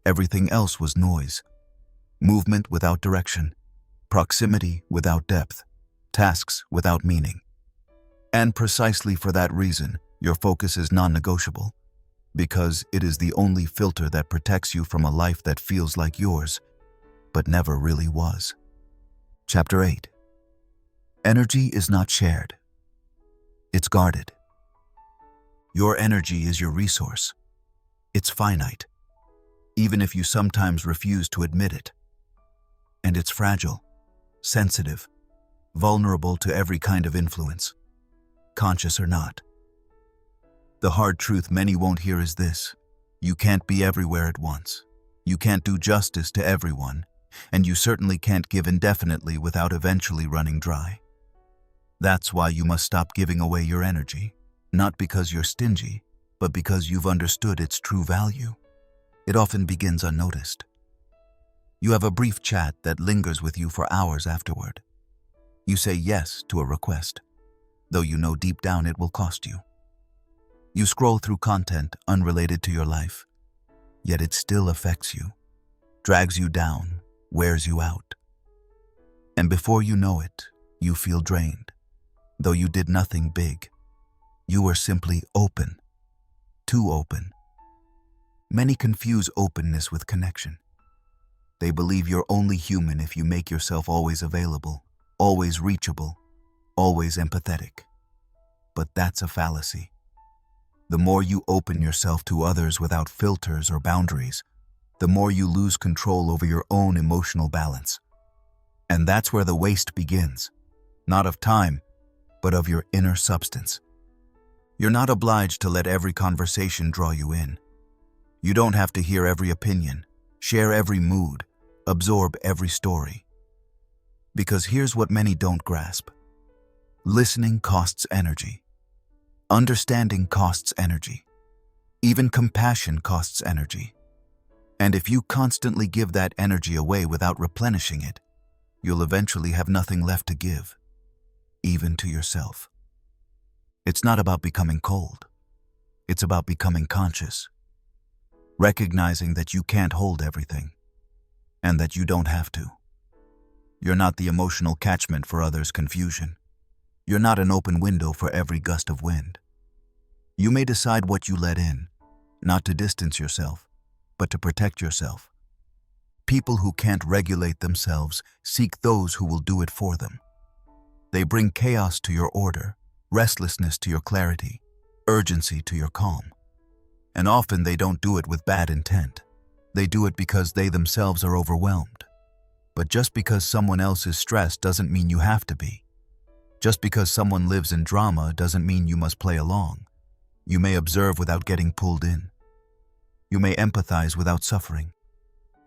Everything else was noise. Movement without direction. Proximity without depth. Tasks without meaning. And precisely for that reason, your focus is non-negotiable. Because it is the only filter that protects you from a life that feels like yours, but never really was. Chapter 8. Energy is not shared. It's guarded. Your energy is your resource. It's finite, even if you sometimes refuse to admit it. And it's fragile, sensitive, vulnerable to every kind of influence, conscious or not. The hard truth many won't hear is this: you can't be everywhere at once. You can't do justice to everyone, and you certainly can't give indefinitely without eventually running dry. That's why you must stop giving away your energy, not because you're stingy, but because you've understood its true value. It often begins unnoticed. You have a brief chat that lingers with you for hours afterward. You say yes to a request, though you know deep down it will cost you. You scroll through content unrelated to your life, yet it still affects you, drags you down, wears you out. And before you know it, you feel drained. Though you did nothing big, you were simply open, too open. Many confuse openness with connection. They believe you're only human if you make yourself always available, always reachable, always empathetic. But that's a fallacy. The more you open yourself to others without filters or boundaries, the more you lose control over your own emotional balance. And that's where the waste begins, not of time, but of your inner substance. You're not obliged to let every conversation draw you in. You don't have to hear every opinion, share every mood, absorb every story. Because here's what many don't grasp. Listening costs energy. Understanding costs energy. Even compassion costs energy. And if you constantly give that energy away without replenishing it, you'll eventually have nothing left to give, even to yourself. It's not about becoming cold. It's about becoming conscious. Recognizing that you can't hold everything, and that you don't have to. You're not the emotional catchment for others' confusion. You're not an open window for every gust of wind. You may decide what you let in, not to distance yourself, but to protect yourself. People who can't regulate themselves seek those who will do it for them. They bring chaos to your order, restlessness to your clarity, urgency to your calm. And often they don't do it with bad intent. They do it because they themselves are overwhelmed. But just because someone else is stressed doesn't mean you have to be. Just because someone lives in drama doesn't mean you must play along. You may observe without getting pulled in. You may empathize without suffering.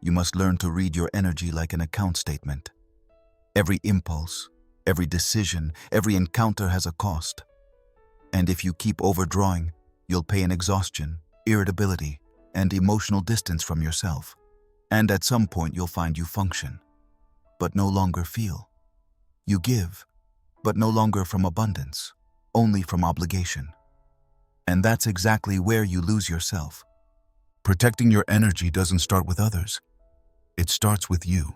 You must learn to read your energy like an account statement. Every impulse, every decision, every encounter has a cost. And if you keep overdrawing, you'll pay in exhaustion, irritability, and emotional distance from yourself. And at some point you'll find you function, but no longer feel. You give, but no longer from abundance, only from obligation. And that's exactly where you lose yourself. Protecting your energy doesn't start with others. It starts with you,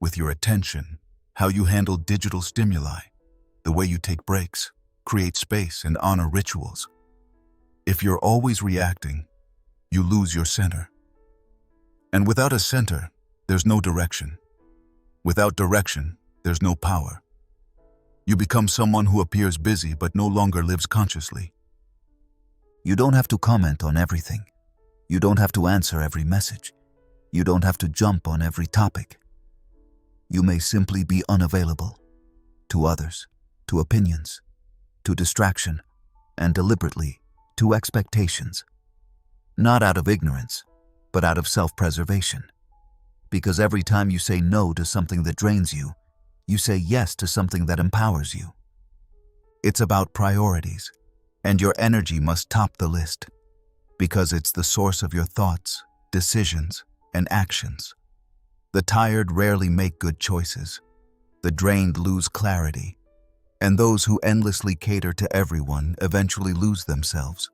with your attention, how you handle digital stimuli, the way you take breaks, create space, and honor rituals. If you're always reacting, you lose your center. And without a center, there's no direction. Without direction, there's no power. You become someone who appears busy but no longer lives consciously. You don't have to comment on everything. You don't have to answer every message. You don't have to jump on every topic. You may simply be unavailable to others, to opinions, to distraction, and deliberately to expectations. Not out of ignorance, but out of self-preservation. Because every time you say no to something that drains you, you say yes to something that empowers you. It's about priorities, and your energy must top the list, because it's the source of your thoughts, decisions, and actions. The tired rarely make good choices. The drained lose clarity, and those who endlessly cater to everyone eventually lose themselves.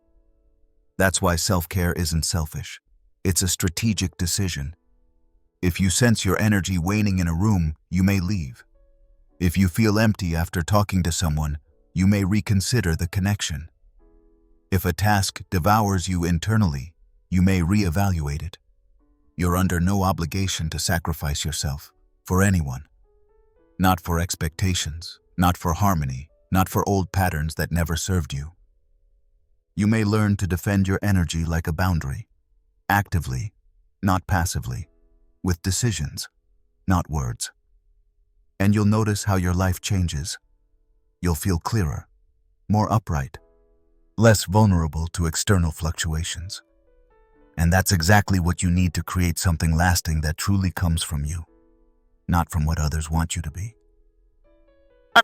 That's why self-care isn't selfish. It's a strategic decision. If you sense your energy waning in a room, you may leave. If you feel empty after talking to someone, you may reconsider the connection. If a task devours you internally, you may reevaluate it. You're under no obligation to sacrifice yourself for anyone. Not for expectations, not for harmony, not for old patterns that never served you. You may learn to defend your energy like a boundary, actively, not passively, with decisions, not words. And you'll notice how your life changes. You'll feel clearer, more upright, less vulnerable to external fluctuations. And that's exactly what you need to create something lasting that truly comes from you, not from what others want you to be.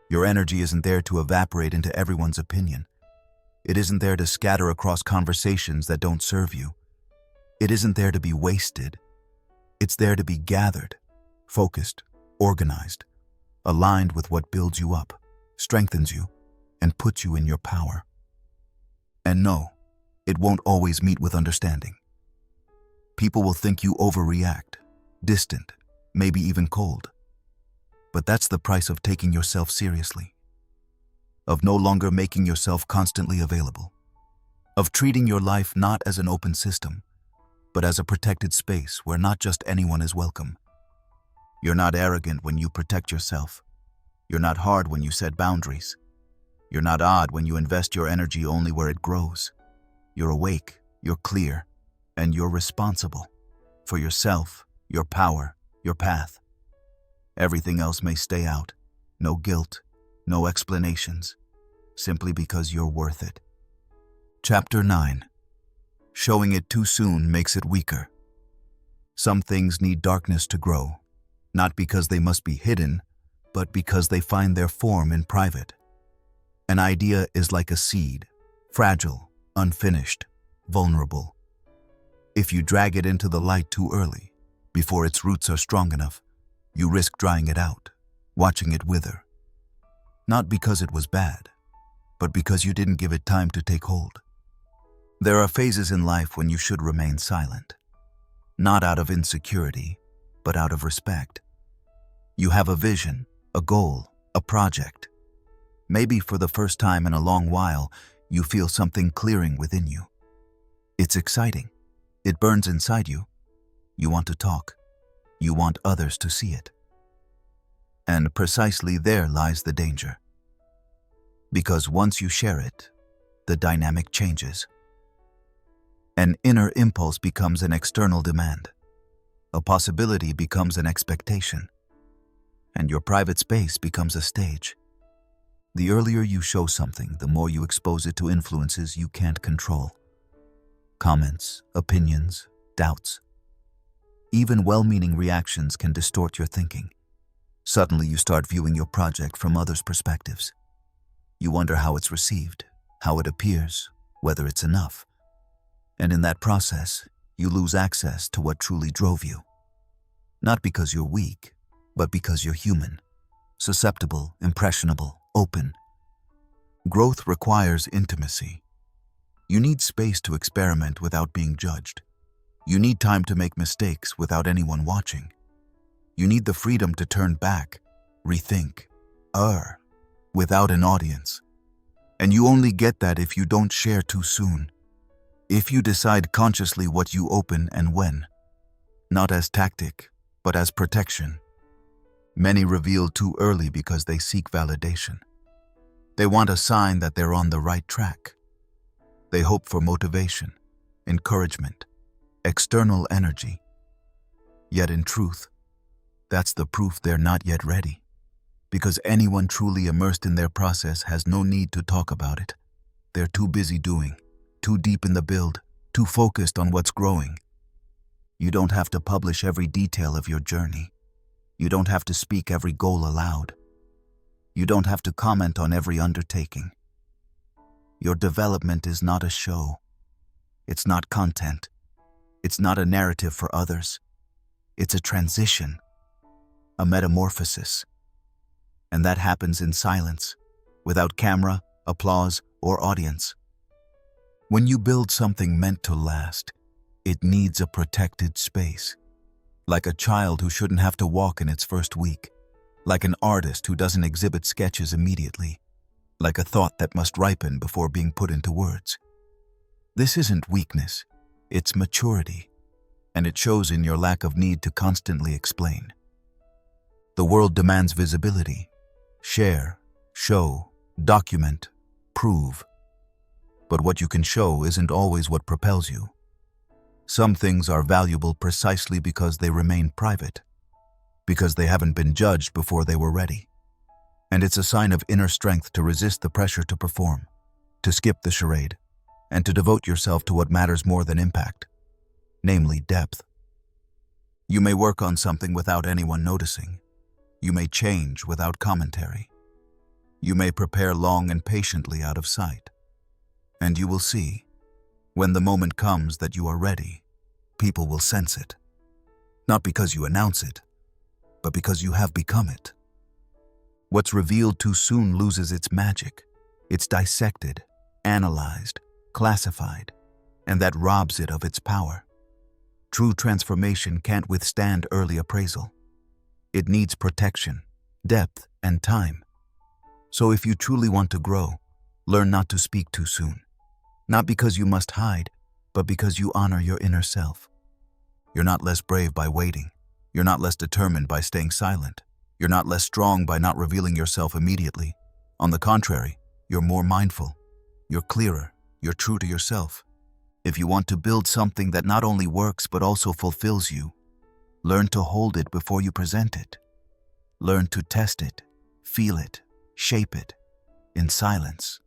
Your energy isn't there to evaporate into everyone's opinion. It isn't there to scatter across conversations that don't serve you. It isn't there to be wasted. It's there to be gathered, focused, organized, aligned with what builds you up, strengthens you, and puts you in your power. And no, it won't always meet with understanding. People will think you overreact, distant, maybe even cold. But that's the price of taking yourself seriously, of no longer making yourself constantly available, of treating your life not as an open system, but as a protected space where not just anyone is welcome. You're not arrogant when you protect yourself. You're not hard when you set boundaries. You're not odd when you invest your energy only where it grows. You're awake, you're clear, and you're responsible for yourself, your power, your path. Everything else may stay out. No guilt, no explanations, simply because you're worth it. Chapter 9. Showing it too soon makes it weaker. Some things need darkness to grow, not because they must be hidden, but because they find their form in private. An idea is like a seed, fragile, unfinished, vulnerable. If you drag it into the light too early, before its roots are strong enough, you risk drying it out, watching it wither. Not because it was bad, but because you didn't give it time to take hold. There are phases in life when you should remain silent, not out of insecurity, but out of respect. You have a vision, a goal, a project. Maybe for the first time in a long while, you feel something clearing within you. It's exciting. It burns inside you. You want to talk. You want others to see it. And precisely there lies the danger. Because once you share it, the dynamic changes. An inner impulse becomes an external demand. A possibility becomes an expectation. And your private space becomes a stage. The earlier you show something, the more you expose it to influences you can't control. Comments, opinions, doubts. Even well-meaning reactions can distort your thinking. Suddenly you start viewing your project from others' perspectives. You wonder how it's received, how it appears, whether it's enough. And in that process, you lose access to what truly drove you. Not because you're weak, but because you're human, susceptible, impressionable, open. Growth requires intimacy. You need space to experiment without being judged. You need time to make mistakes without anyone watching. You need the freedom to turn back, rethink, without an audience. And you only get that if you don't share too soon. If you decide consciously what you open and when. Not as tactic, but as protection. Many reveal too early because they seek validation. They want a sign that they're on the right track. They hope for motivation, encouragement, external energy. Yet in truth, that's the proof they're not yet ready. Because anyone truly immersed in their process has no need to talk about it. They're too busy doing, too deep in the build, too focused on what's growing. You don't have to publish every detail of your journey. You don't have to speak every goal aloud. You don't have to comment on every undertaking. Your development is not a show. It's not content. It's not a narrative for others. It's a transition, a metamorphosis. And that happens in silence, without camera, applause, or audience. When you build something meant to last, it needs a protected space. Like a child who shouldn't have to walk in its first week. Like an artist who doesn't exhibit sketches immediately. Like a thought that must ripen before being put into words. This isn't weakness, it's maturity, and it shows in your lack of need to constantly explain. The world demands visibility. Share, show, document, prove. But what you can show isn't always what propels you. Some things are valuable precisely because they remain private, because they haven't been judged before they were ready. And it's a sign of inner strength to resist the pressure to perform, to skip the charade, and to devote yourself to what matters more than impact, namely depth. You may work on something without anyone noticing. You may change without commentary. You may prepare long and patiently out of sight. And you will see, when the moment comes that you are ready, people will sense it. Not because you announce it, but because you have become it. What's revealed too soon loses its magic. It's dissected, analyzed, classified, and that robs it of its power. True transformation can't withstand early appraisal. It needs protection, depth, and time. So if you truly want to grow, learn not to speak too soon. Not because you must hide, but because you honor your inner self. You're not less brave by waiting. You're not less determined by staying silent. You're not less strong by not revealing yourself immediately. On the contrary, you're more mindful. You're clearer. You're true to yourself. If you want to build something that not only works but also fulfills you, learn to hold it before you present it. Learn to test it, feel it, shape it, in silence.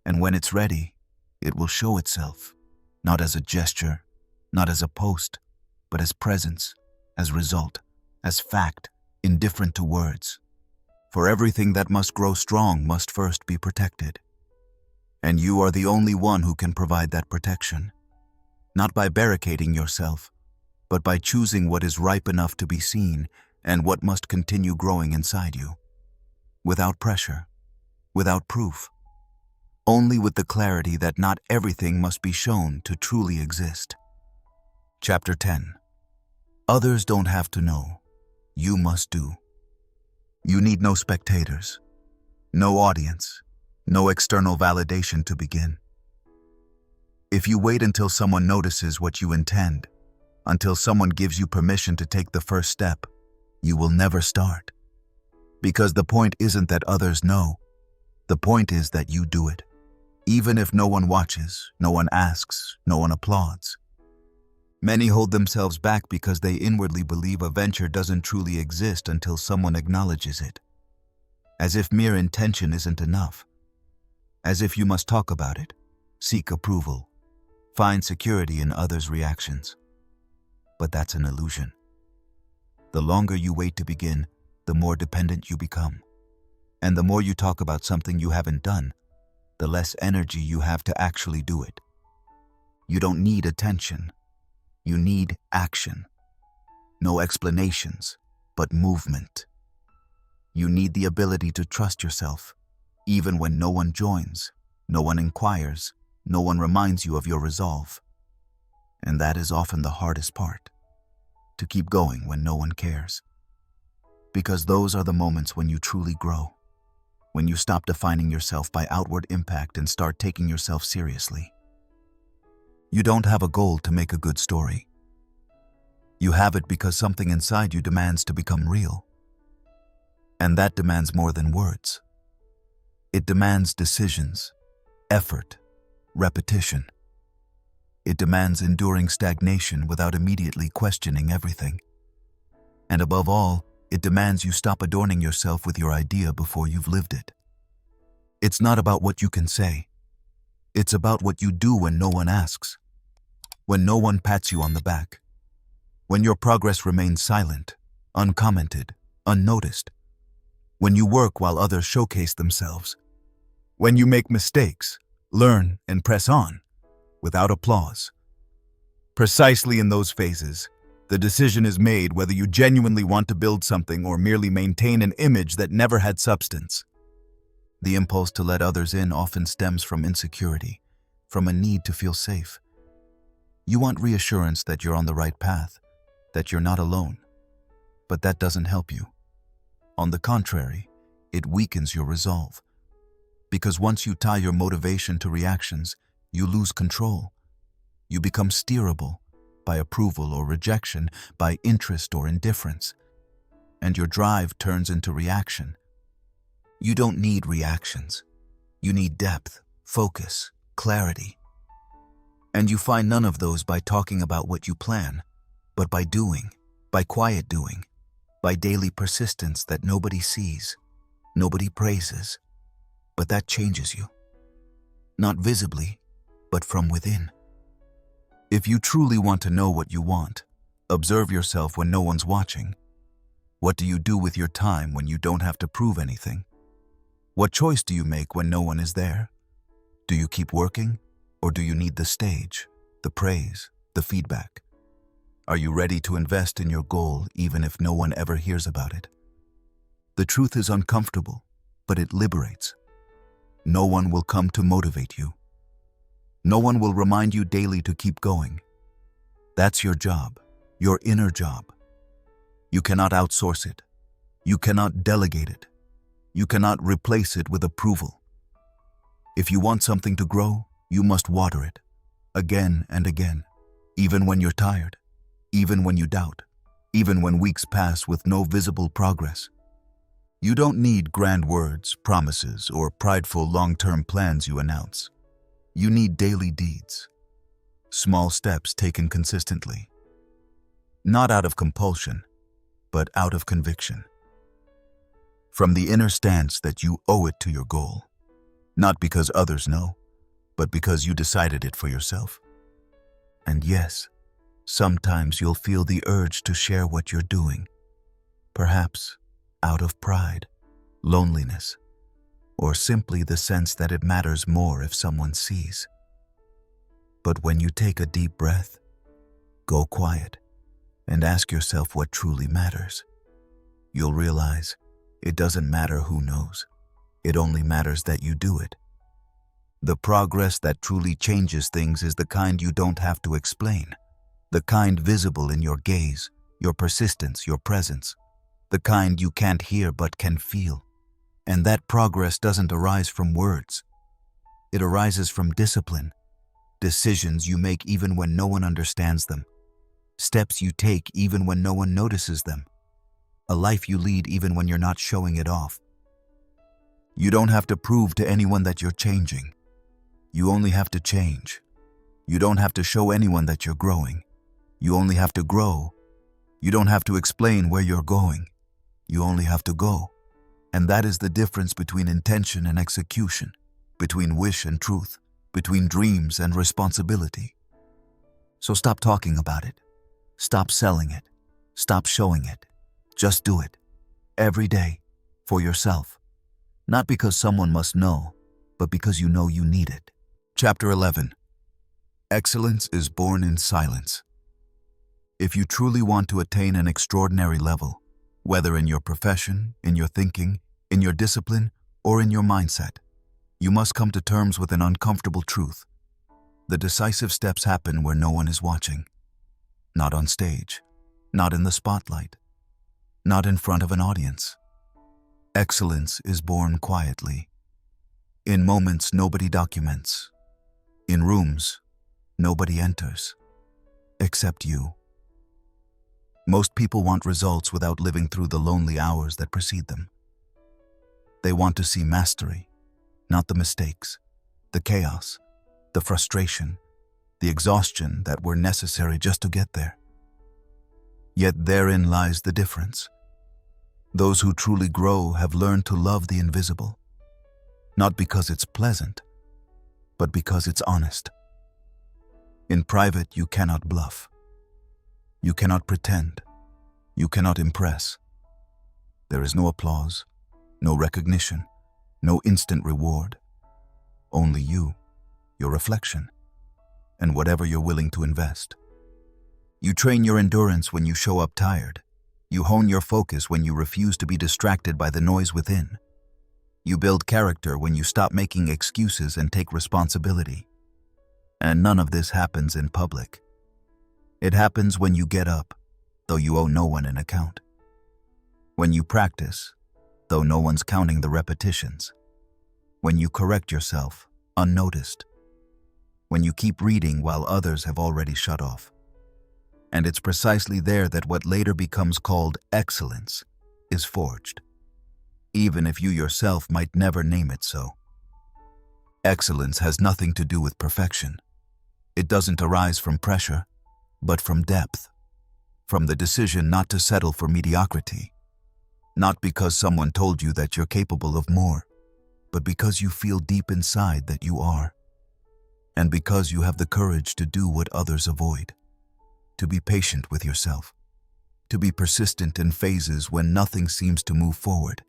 And when it's ready, it will show itself, not as a gesture, not as a post, but as presence, as result, as fact, indifferent to words. For everything that must grow strong must first be protected. And you are the only one who can provide that protection. Not by barricading yourself, but by choosing what is ripe enough to be seen and what must continue growing inside you. Without pressure, without proof. Only with the clarity that not everything must be shown to truly exist. Chapter 10. Others don't have to know. You must do. You need no spectators, no audience, no external validation to begin. If you wait until someone notices what you intend, until someone gives you permission to take the first step, you will never start. Because the point isn't that others know. The point is that you do it. Even if no one watches, no one asks, no one applauds. Many hold themselves back because they inwardly believe a venture doesn't truly exist until someone acknowledges it. As if mere intention isn't enough. As if you must talk about it, seek approval, find security in others' reactions. But that's an illusion. The longer you wait to begin, the more dependent you become. And the more you talk about something you haven't done, the less energy you have to actually do it. You don't need attention. You need action. No explanations, but movement. You need the ability to trust yourself, even when no one joins, no one inquires, no one reminds you of your resolve. And that is often the hardest part, to keep going when no one cares. Because those are the moments when you truly grow, when you stop defining yourself by outward impact and start taking yourself seriously. You don't have a goal to make a good story. You have it because something inside you demands to become real. And that demands more than words. It demands decisions, effort, repetition. It demands enduring stagnation without immediately questioning everything. And above all, it demands you stop adorning yourself with your idea before you've lived it. It's not about what you can say. It's about what you do when no one asks, when no one pats you on the back, when your progress remains silent, uncommented, unnoticed, when you work while others showcase themselves, when you make mistakes, learn, and press on without applause. Precisely in those phases, the decision is made whether you genuinely want to build something or merely maintain an image that never had substance. The impulse to let others in often stems from insecurity, from a need to feel safe. You want reassurance that you're on the right path, that you're not alone. But that doesn't help you. On the contrary, it weakens your resolve. Because once you tie your motivation to reactions, you lose control. You become steerable by approval or rejection, by interest or indifference. And your drive turns into reaction. You don't need reactions. You need depth, focus, clarity. And you find none of those by talking about what you plan, but by doing, by quiet doing, by daily persistence that nobody sees, nobody praises, but that changes you. Not visibly, but from within. If you truly want to know what you want, observe yourself when no one's watching. What do you do with your time when you don't have to prove anything? What choice do you make when no one is there? Do you keep working, or do you need the stage, the praise, the feedback? Are you ready to invest in your goal even if no one ever hears about it? The truth is uncomfortable, but it liberates. No one will come to motivate you. No one will remind you daily to keep going. That's your job, your inner job. You cannot outsource it. You cannot delegate it. You cannot replace it with approval. If you want something to grow, you must water it, again and again, even when you're tired, even when you doubt, even when weeks pass with no visible progress. You don't need grand words, promises, or prideful long-term plans you announce. You need daily deeds, small steps taken consistently, not out of compulsion, but out of conviction. From the inner stance that you owe it to your goal, not because others know, but because you decided it for yourself. And yes, sometimes you'll feel the urge to share what you're doing, perhaps out of pride, loneliness, or simply the sense that it matters more if someone sees. But when you take a deep breath, go quiet, and ask yourself what truly matters, you'll realize it doesn't matter who knows. It only matters that you do it. The progress that truly changes things is the kind you don't have to explain, the kind visible in your gaze, your persistence, your presence, the kind you can't hear but can feel. And that progress doesn't arise from words. It arises from discipline, decisions you make even when no one understands them, steps you take even when no one notices them, a life you lead even when you're not showing it off. You don't have to prove to anyone that you're changing. You only have to change. You don't have to show anyone that you're growing. You only have to grow. You don't have to explain where you're going. You only have to go. And that is the difference between intention and execution, between wish and truth, between dreams and responsibility. So stop talking about it. Stop selling it. Stop showing it. Just do it. Every day. For yourself. Not because someone must know, but because you know you need it. Chapter 11. Excellence is born in silence. If you truly want to attain an extraordinary level, whether in your profession, in your thinking, in your discipline, or in your mindset, you must come to terms with an uncomfortable truth. The decisive steps happen where no one is watching. Not on stage, not in the spotlight, not in front of an audience. Excellence is born quietly. In moments nobody documents. In rooms nobody enters, except you. Most people want results without living through the lonely hours that precede them. They want to see mastery, not the mistakes, the chaos, the frustration, the exhaustion that were necessary just to get there. Yet therein lies the difference. Those who truly grow have learned to love the invisible, not because it's pleasant, but because it's honest. In private, you cannot bluff. You cannot pretend. You cannot impress. There is no applause, no recognition, no instant reward. Only you, your reflection, and whatever you're willing to invest. You train your endurance when you show up tired. You hone your focus when you refuse to be distracted by the noise within. You build character when you stop making excuses and take responsibility. And none of this happens in public. It happens when you get up, though you owe no one an account. When you practice, though no one's counting the repetitions. When you correct yourself, unnoticed. When you keep reading while others have already shut off. And it's precisely there that what later becomes called excellence is forged, even if you yourself might never name it so. Excellence has nothing to do with perfection. It doesn't arise from pressure, but from depth, from the decision not to settle for mediocrity, not because someone told you that you're capable of more, but because you feel deep inside that you are, and because you have the courage to do what others avoid, to be patient with yourself, to be persistent in phases when nothing seems to move forward,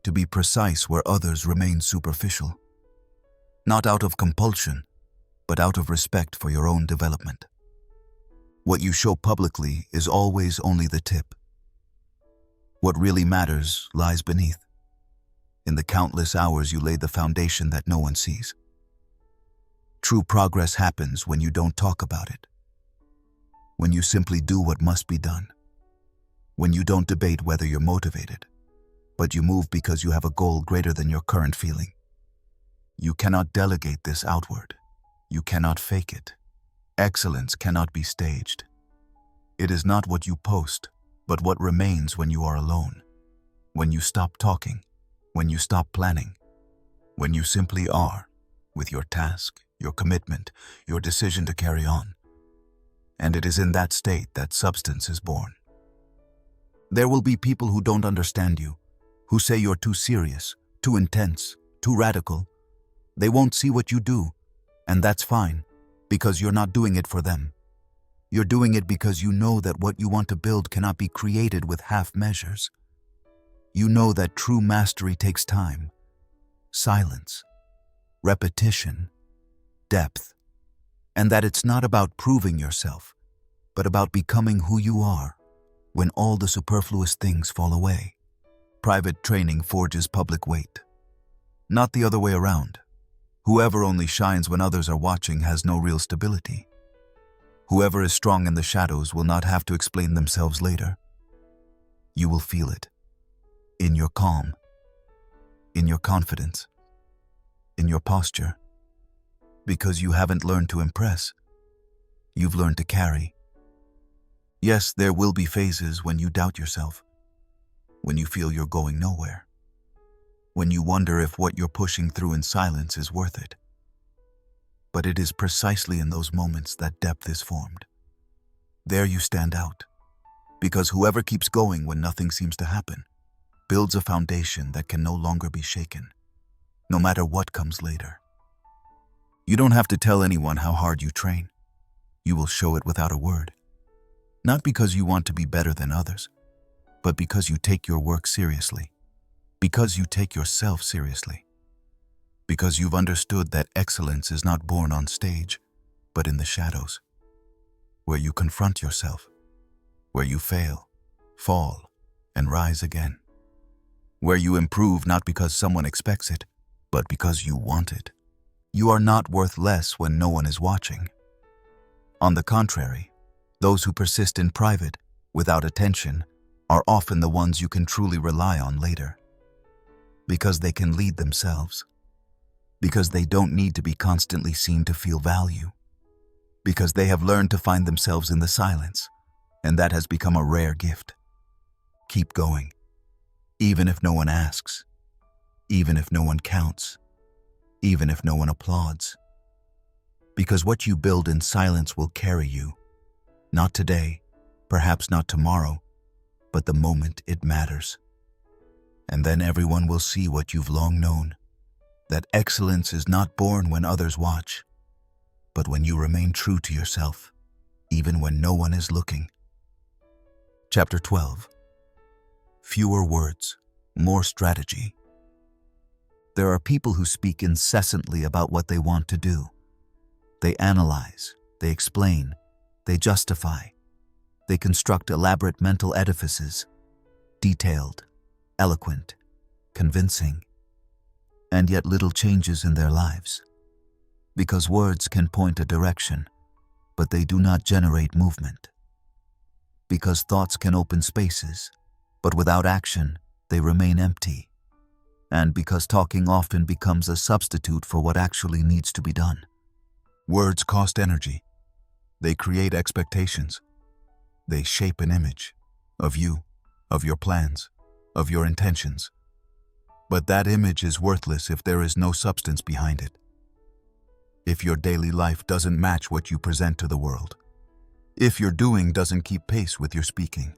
to be precise where others remain superficial, not out of compulsion, but out of respect for your own development. What you show publicly is always only the tip. What really matters lies beneath, in the countless hours you laid the foundation that no one sees. True progress happens when you don't talk about it, when you simply do what must be done, when you don't debate whether you're motivated, but you move because you have a goal greater than your current feeling. You cannot delegate this outward. You cannot fake it. Excellence cannot be staged. It is not what you post, but what remains when you are alone, when you stop talking, when you stop planning, when you simply are, with your task, your commitment, your decision to carry on. And it is in that state that substance is born. There will be people who don't understand you, who say you're too serious, too intense, too radical. They won't see what you do, and that's fine, because you're not doing it for them. You're doing it because you know that what you want to build cannot be created with half measures. You know that true mastery takes time, silence, repetition, depth, and that it's not about proving yourself, but about becoming who you are when all the superfluous things fall away. Private training forges public weight, not the other way around. Whoever only shines when others are watching has no real stability. Whoever is strong in the shadows will not have to explain themselves later. You will feel it, in your calm, in your confidence, in your posture, because you haven't learned to impress. You've learned to carry. Yes, there will be phases when you doubt yourself, when you feel you're going nowhere, when you wonder if what you're pushing through in silence is worth it. But it is precisely in those moments that depth is formed. There you stand out, because whoever keeps going when nothing seems to happen builds a foundation that can no longer be shaken, no matter what comes later. You don't have to tell anyone how hard you train. You will show it without a word, not because you want to be better than others, but because you take your work seriously. Because you take yourself seriously. Because you've understood that excellence is not born on stage, but in the shadows, where you confront yourself, where you fail, fall, and rise again, where you improve not because someone expects it, but because you want it. You are not worth less when no one is watching. On the contrary, those who persist in private, without attention, are often the ones you can truly rely on later. Because they can lead themselves. Because they don't need to be constantly seen to feel value. Because they have learned to find themselves in the silence, and that has become a rare gift. Keep going, even if no one asks, even if no one counts, even if no one applauds. Because what you build in silence will carry you. Not today, perhaps not tomorrow, but the moment it matters. And then everyone will see what you've long known, that excellence is not born when others watch, but when you remain true to yourself, even when no one is looking. Chapter 12. Fewer words, more strategy. There are people who speak incessantly about what they want to do. They analyze, they explain, they justify. They construct elaborate mental edifices, detailed, eloquent, convincing, and yet little changes in their lives. Because words can point a direction, but they do not generate movement. Because thoughts can open spaces, but without action, they remain empty. And because talking often becomes a substitute for what actually needs to be done. Words cost energy. They create expectations. They shape an image of you, of your plans, of your intentions. But that image is worthless if there is no substance behind it. If your daily life doesn't match what you present to the world. If your doing doesn't keep pace with your speaking.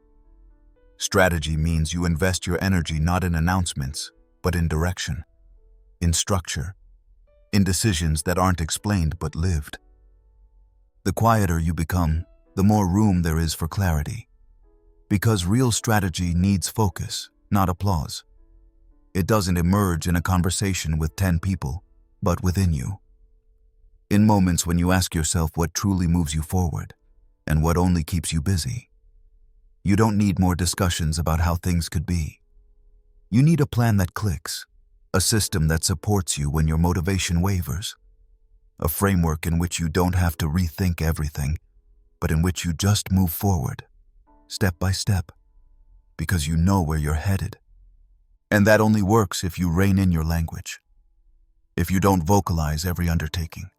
Strategy means you invest your energy not in announcements, but in direction, in structure, in decisions that aren't explained but lived. The quieter you become, the more room there is for clarity. Because real strategy needs focus, not applause. It doesn't emerge in a conversation with 10 people, but within you. In moments when you ask yourself what truly moves you forward, and what only keeps you busy. You don't need more discussions about how things could be. You need a plan that clicks, a system that supports you when your motivation wavers, a framework in which you don't have to rethink everything, but in which you just move forward, step by step, because you know where you're headed. And that only works if you rein in your language, if you don't vocalize every undertaking,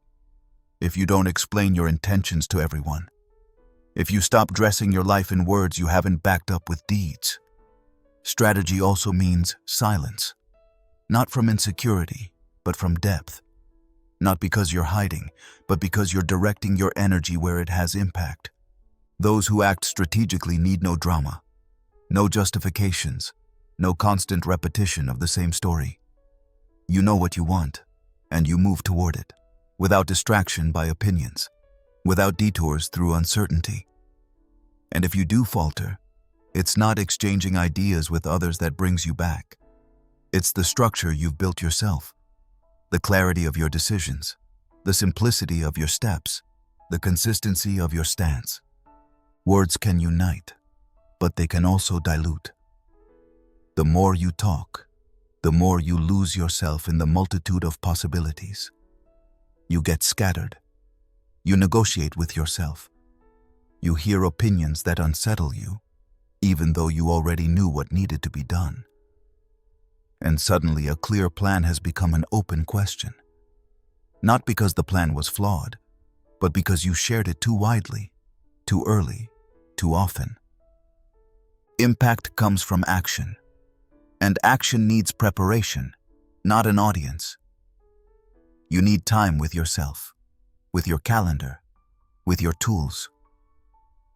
if you don't explain your intentions to everyone, if you stop dressing your life in words you haven't backed up with deeds. Strategy also means silence, not from insecurity, but from depth. Not because you're hiding, but because you're directing your energy where it has impact. Those who act strategically need no drama, no justifications, no constant repetition of the same story. You know what you want, and you move toward it, without distraction by opinions, without detours through uncertainty. And if you do falter, it's not exchanging ideas with others that brings you back. It's the structure you've built yourself, the clarity of your decisions, the simplicity of your steps, the consistency of your stance. Words can unite, but they can also dilute. The more you talk, the more you lose yourself in the multitude of possibilities. You get scattered. You negotiate with yourself. You hear opinions that unsettle you, even though you already knew what needed to be done. And suddenly a clear plan has become an open question. Not because the plan was flawed, but because you shared it too widely, too early, too often. Impact comes from action, and action needs preparation, not an audience. You need time with yourself, with your calendar, with your tools.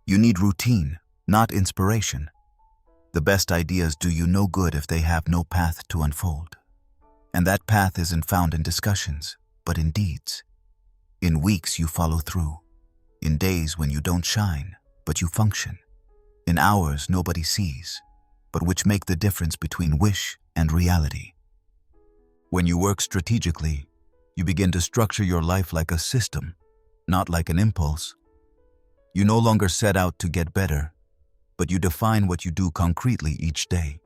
You need routine, not inspiration. The best ideas do you no good if they have no path to unfold. And that path isn't found in discussions, but in deeds. In weeks you follow through. In days when you don't shine, but you function. In hours nobody sees, but which make the difference between wish and reality. When you work strategically, you begin to structure your life like a system, not like an impulse. You no longer set out to get better, but you define what you do concretely each day.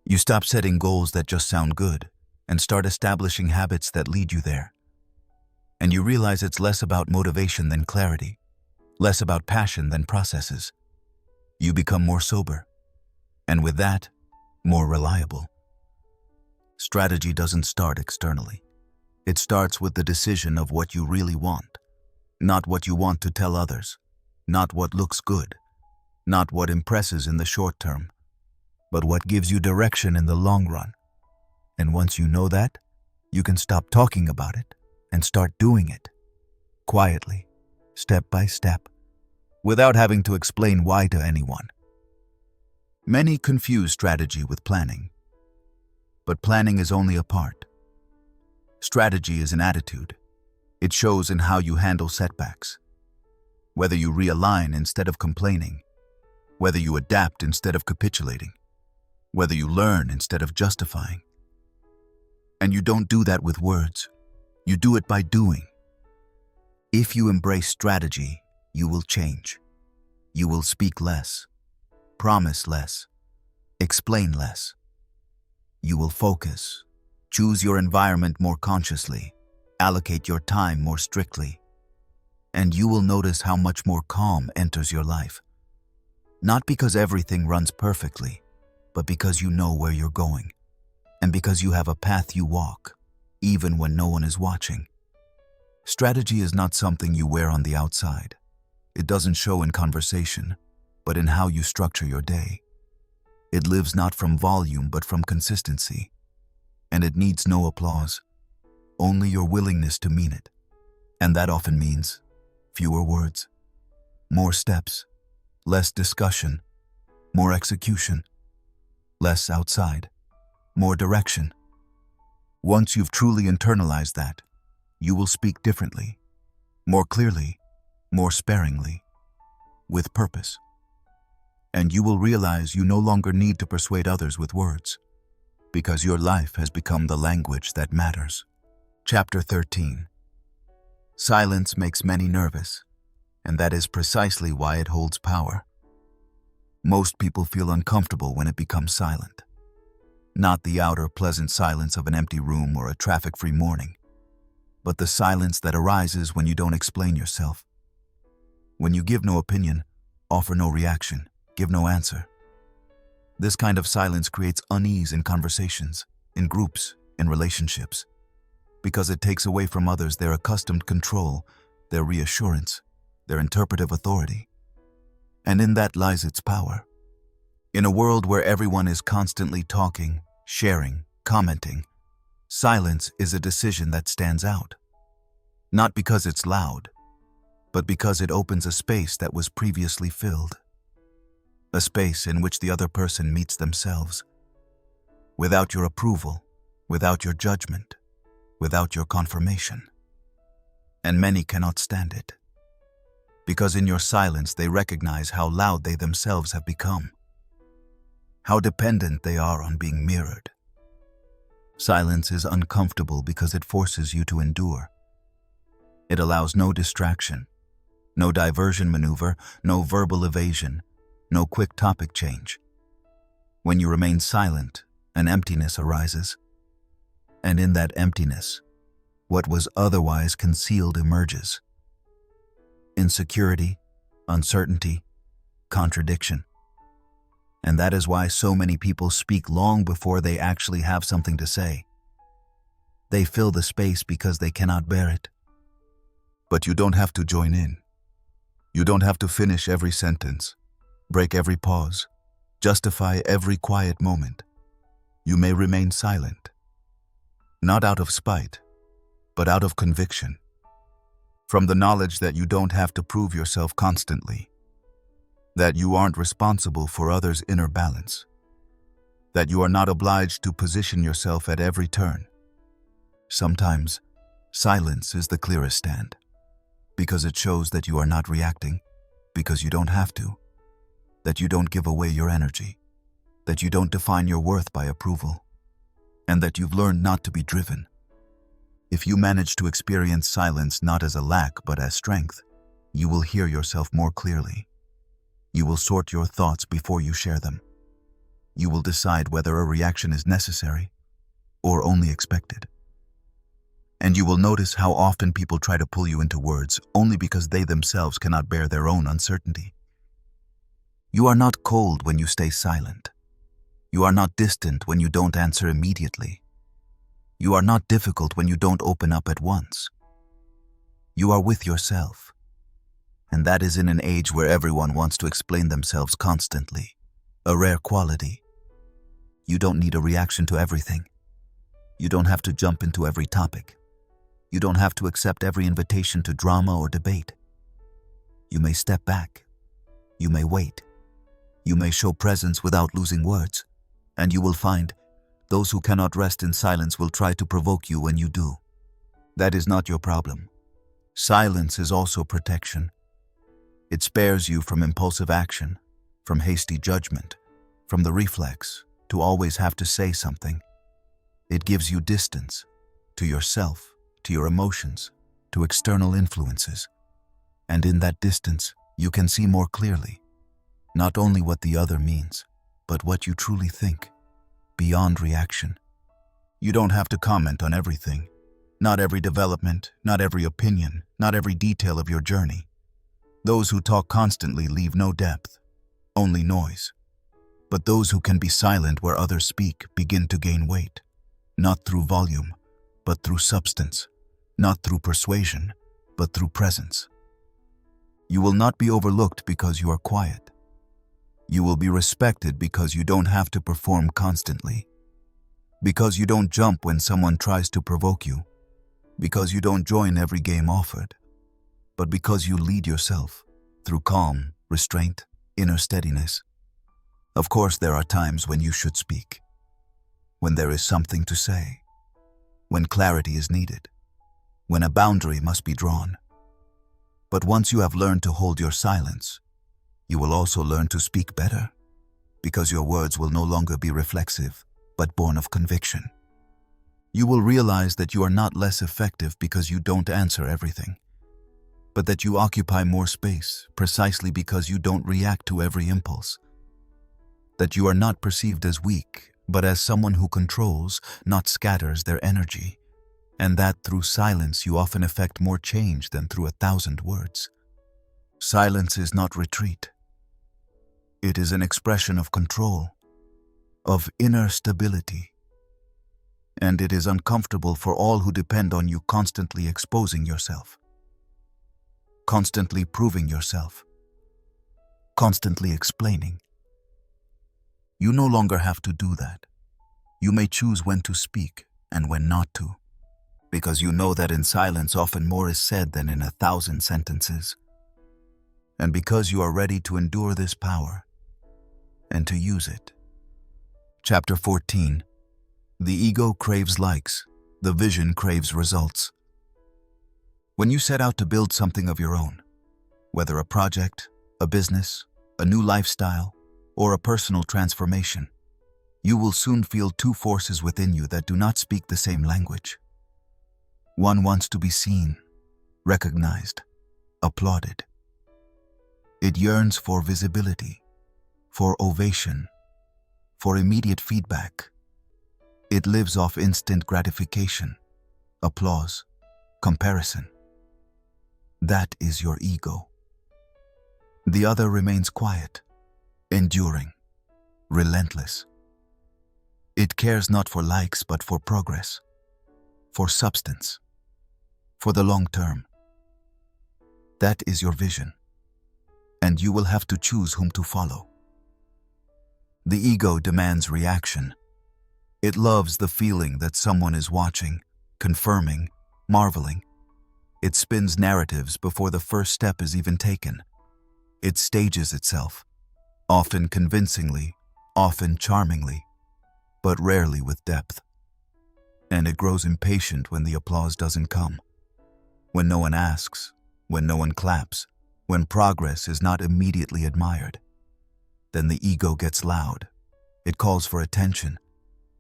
You stop setting goals that just sound good and start establishing habits that lead you there. And you realize it's less about motivation than clarity, less about passion than processes. You become more sober, and with that, more reliable. Strategy doesn't start externally. It starts with the decision of what you really want, not what you want to tell others, not what looks good, not what impresses in the short term, but what gives you direction in the long run. And once you know that, you can stop talking about it and start doing it. quietly, step by step, without having to explain why to anyone. Many confuse strategy with planning, but planning is only a part. Strategy is an attitude. It shows in how you handle setbacks, whether you realign instead of complaining, whether you adapt instead of capitulating, whether you learn instead of justifying. And you don't do that with words. You do it by doing. If you embrace strategy, you will change. You will speak less, promise less, explain less. You will focus, choose your environment more consciously, allocate your time more strictly, and you will notice how much more calm enters your life. Not because everything runs perfectly, but because you know where you're going, and because you have a path you walk, even when no one is watching. Strategy is not something you wear on the outside. It doesn't show in conversation, but in how you structure your day. It lives not from volume, but from consistency. And it needs no applause, only your willingness to mean it. And that often means fewer words, more steps, less discussion, more execution, less outside, more direction. Once you've truly internalized that, you will speak differently, more clearly, more sparingly, with purpose. And you will realize you no longer need to persuade others with words, because your life has become the language that matters. Chapter 13. Silence makes many nervous, and that is precisely why it holds power. Most people feel uncomfortable when it becomes silent. Not the outer pleasant silence of an empty room or a traffic-free morning, but the silence that arises when you don't explain yourself. When you give no opinion, offer no reaction, give no answer. This kind of silence creates unease in conversations, in groups, in relationships, because it takes away from others their accustomed control, their reassurance, their interpretive authority. And in that lies its power. In a world where everyone is constantly talking, sharing, commenting, silence is a decision that stands out. Not because it's loud, but because it opens a space that was previously filled. A space in which the other person meets themselves. Without your approval, without your judgment, without your confirmation. And many cannot stand it. Because in your silence they recognize how loud they themselves have become. How dependent they are on being mirrored. Silence is uncomfortable because it forces you to endure. It allows no distraction, no diversion maneuver, no verbal evasion, no quick topic change. When you remain silent, an emptiness arises. And in that emptiness, what was otherwise concealed emerges. Insecurity, uncertainty, contradiction. And that is why so many people speak long before they actually have something to say. They fill the space because they cannot bear it. But you don't have to join in. You don't have to finish every sentence, break every pause, justify every quiet moment. You may remain silent. Not out of spite, but out of conviction. From the knowledge that you don't have to prove yourself constantly. That you aren't responsible for others' inner balance. That you are not obliged to position yourself at every turn. Sometimes, silence is the clearest stand, because it shows that you are not reacting, because you don't have to, that you don't give away your energy, that you don't define your worth by approval, and that you've learned not to be driven. If you manage to experience silence not as a lack but as strength, you will hear yourself more clearly. You will sort your thoughts before you share them. You will decide whether a reaction is necessary or only expected. And you will notice how often people try to pull you into words only because they themselves cannot bear their own uncertainty. You are not cold when you stay silent. You are not distant when you don't answer immediately. You are not difficult when you don't open up at once. You are with yourself. And that is in an age where everyone wants to explain themselves constantly, a rare quality. You don't need a reaction to everything. You don't have to jump into every topic. You don't have to accept every invitation to drama or debate. You may step back. You may wait. You may show presence without losing words. And you will find those who cannot rest in silence will try to provoke you when you do. That is not your problem. Silence is also protection. It spares you from impulsive action, from hasty judgment, from the reflex to always have to say something. It gives you distance to yourself, to your emotions, to external influences. And in that distance, you can see more clearly, not only what the other means, but what you truly think, beyond reaction. You don't have to comment on everything, not every development, not every opinion, not every detail of your journey. Those who talk constantly leave no depth, only noise. But those who can be silent where others speak begin to gain weight, not through volume, but through substance, not through persuasion, but through presence. You will not be overlooked because you are quiet. You will be respected because you don't have to perform constantly, because you don't jump when someone tries to provoke you, because you don't join every game offered, but because you lead yourself through calm, restraint, inner steadiness. Of course, there are times when you should speak, when there is something to say, when clarity is needed, when a boundary must be drawn. But once you have learned to hold your silence, you will also learn to speak better, because your words will no longer be reflexive, but born of conviction. You will realize that you are not less effective because you don't answer everything, but that you occupy more space precisely because you don't react to every impulse. That you are not perceived as weak, but as someone who controls, not scatters their energy, and that through silence you often effect more change than through 1,000 words. Silence is not retreat. It is an expression of control, of inner stability, and it is uncomfortable for all who depend on you constantly exposing yourself, constantly proving yourself, constantly explaining. You no longer have to do that. You may choose when to speak and when not to, because you know that in silence often more is said than in 1,000 sentences. And because you are ready to endure this power and to use it. Chapter 14. The ego craves likes, the vision craves results. When you set out to build something of your own, whether a project, a business, a new lifestyle, or a personal transformation, you will soon feel two forces within you that do not speak the same language. One wants to be seen, recognized, applauded. It yearns for visibility, for ovation, for immediate feedback. It lives off instant gratification, applause, comparison. That is your ego. The other remains quiet, enduring, relentless. It cares not for likes but for progress, for substance, for the long term. That is your vision, and you will have to choose whom to follow. The ego demands reaction. It loves the feeling that someone is watching, confirming, marveling. It spins narratives before the first step is even taken. It stages itself, often convincingly, often charmingly, but rarely with depth. And it grows impatient when the applause doesn't come, when no one asks, when no one claps, when progress is not immediately admired. Then the ego gets loud. It calls for attention.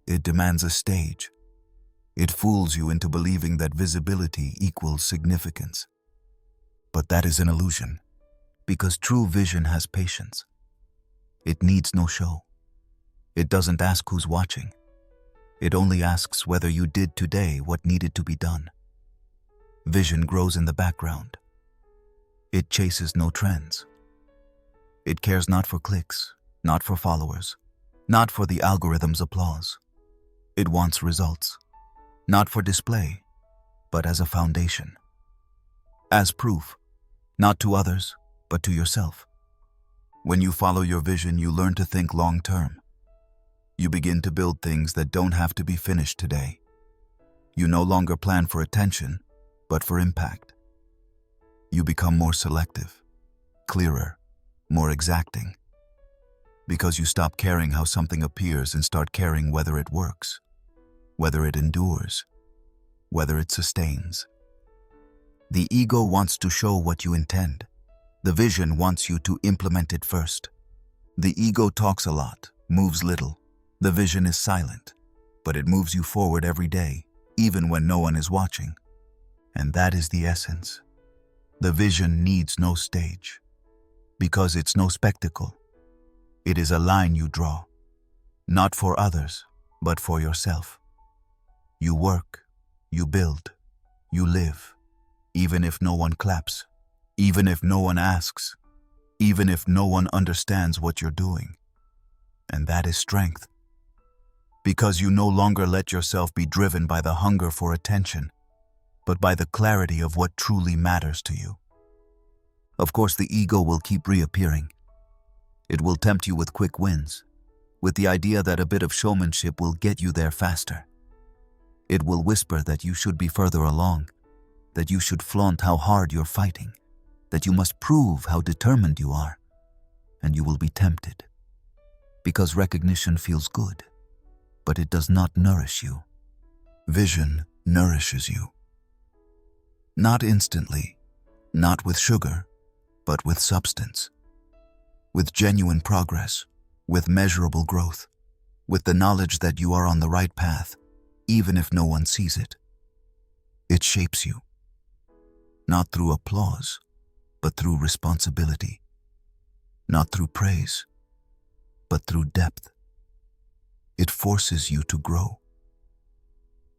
It demands a stage. It fools you into believing that visibility equals significance. But that is an illusion, because true vision has patience. It needs no show. It doesn't ask who's watching. It only asks whether you did today what needed to be done. Vision grows in the background. It chases no trends. It cares not for clicks, not for followers, not for the algorithm's applause. It wants results, not for display, but as a foundation. As proof, not to others, but to yourself. When you follow your vision, you learn to think long-term. You begin to build things that don't have to be finished today. You no longer plan for attention, but for impact. You become more selective, clearer, more exacting, because you stop caring how something appears and start caring whether it works, whether it endures, whether it sustains. The ego wants to show what you intend. The vision wants you to implement it first. The ego talks a lot, moves little. The vision is silent, but it moves you forward every day, even when no one is watching. And that is the essence. The vision needs no stage, because it's no spectacle. It is a line you draw, not for others, but for yourself. You work, you build, you live, even if no one claps, even if no one asks, even if no one understands what you're doing. And that is strength, because you no longer let yourself be driven by the hunger for attention, but by the clarity of what truly matters to you. Of course, the ego will keep reappearing. It will tempt you with quick wins, with the idea that a bit of showmanship will get you there faster. It will whisper that you should be further along, that you should flaunt how hard you're fighting, that you must prove how determined you are, and you will be tempted. Because recognition feels good, but it does not nourish you. Vision nourishes you. Not instantly, not with sugar, but with substance. With genuine progress, with measurable growth, with the knowledge that you are on the right path, even if no one sees it. It shapes you, not through applause, but through responsibility, not through praise, but through depth. It forces you to grow,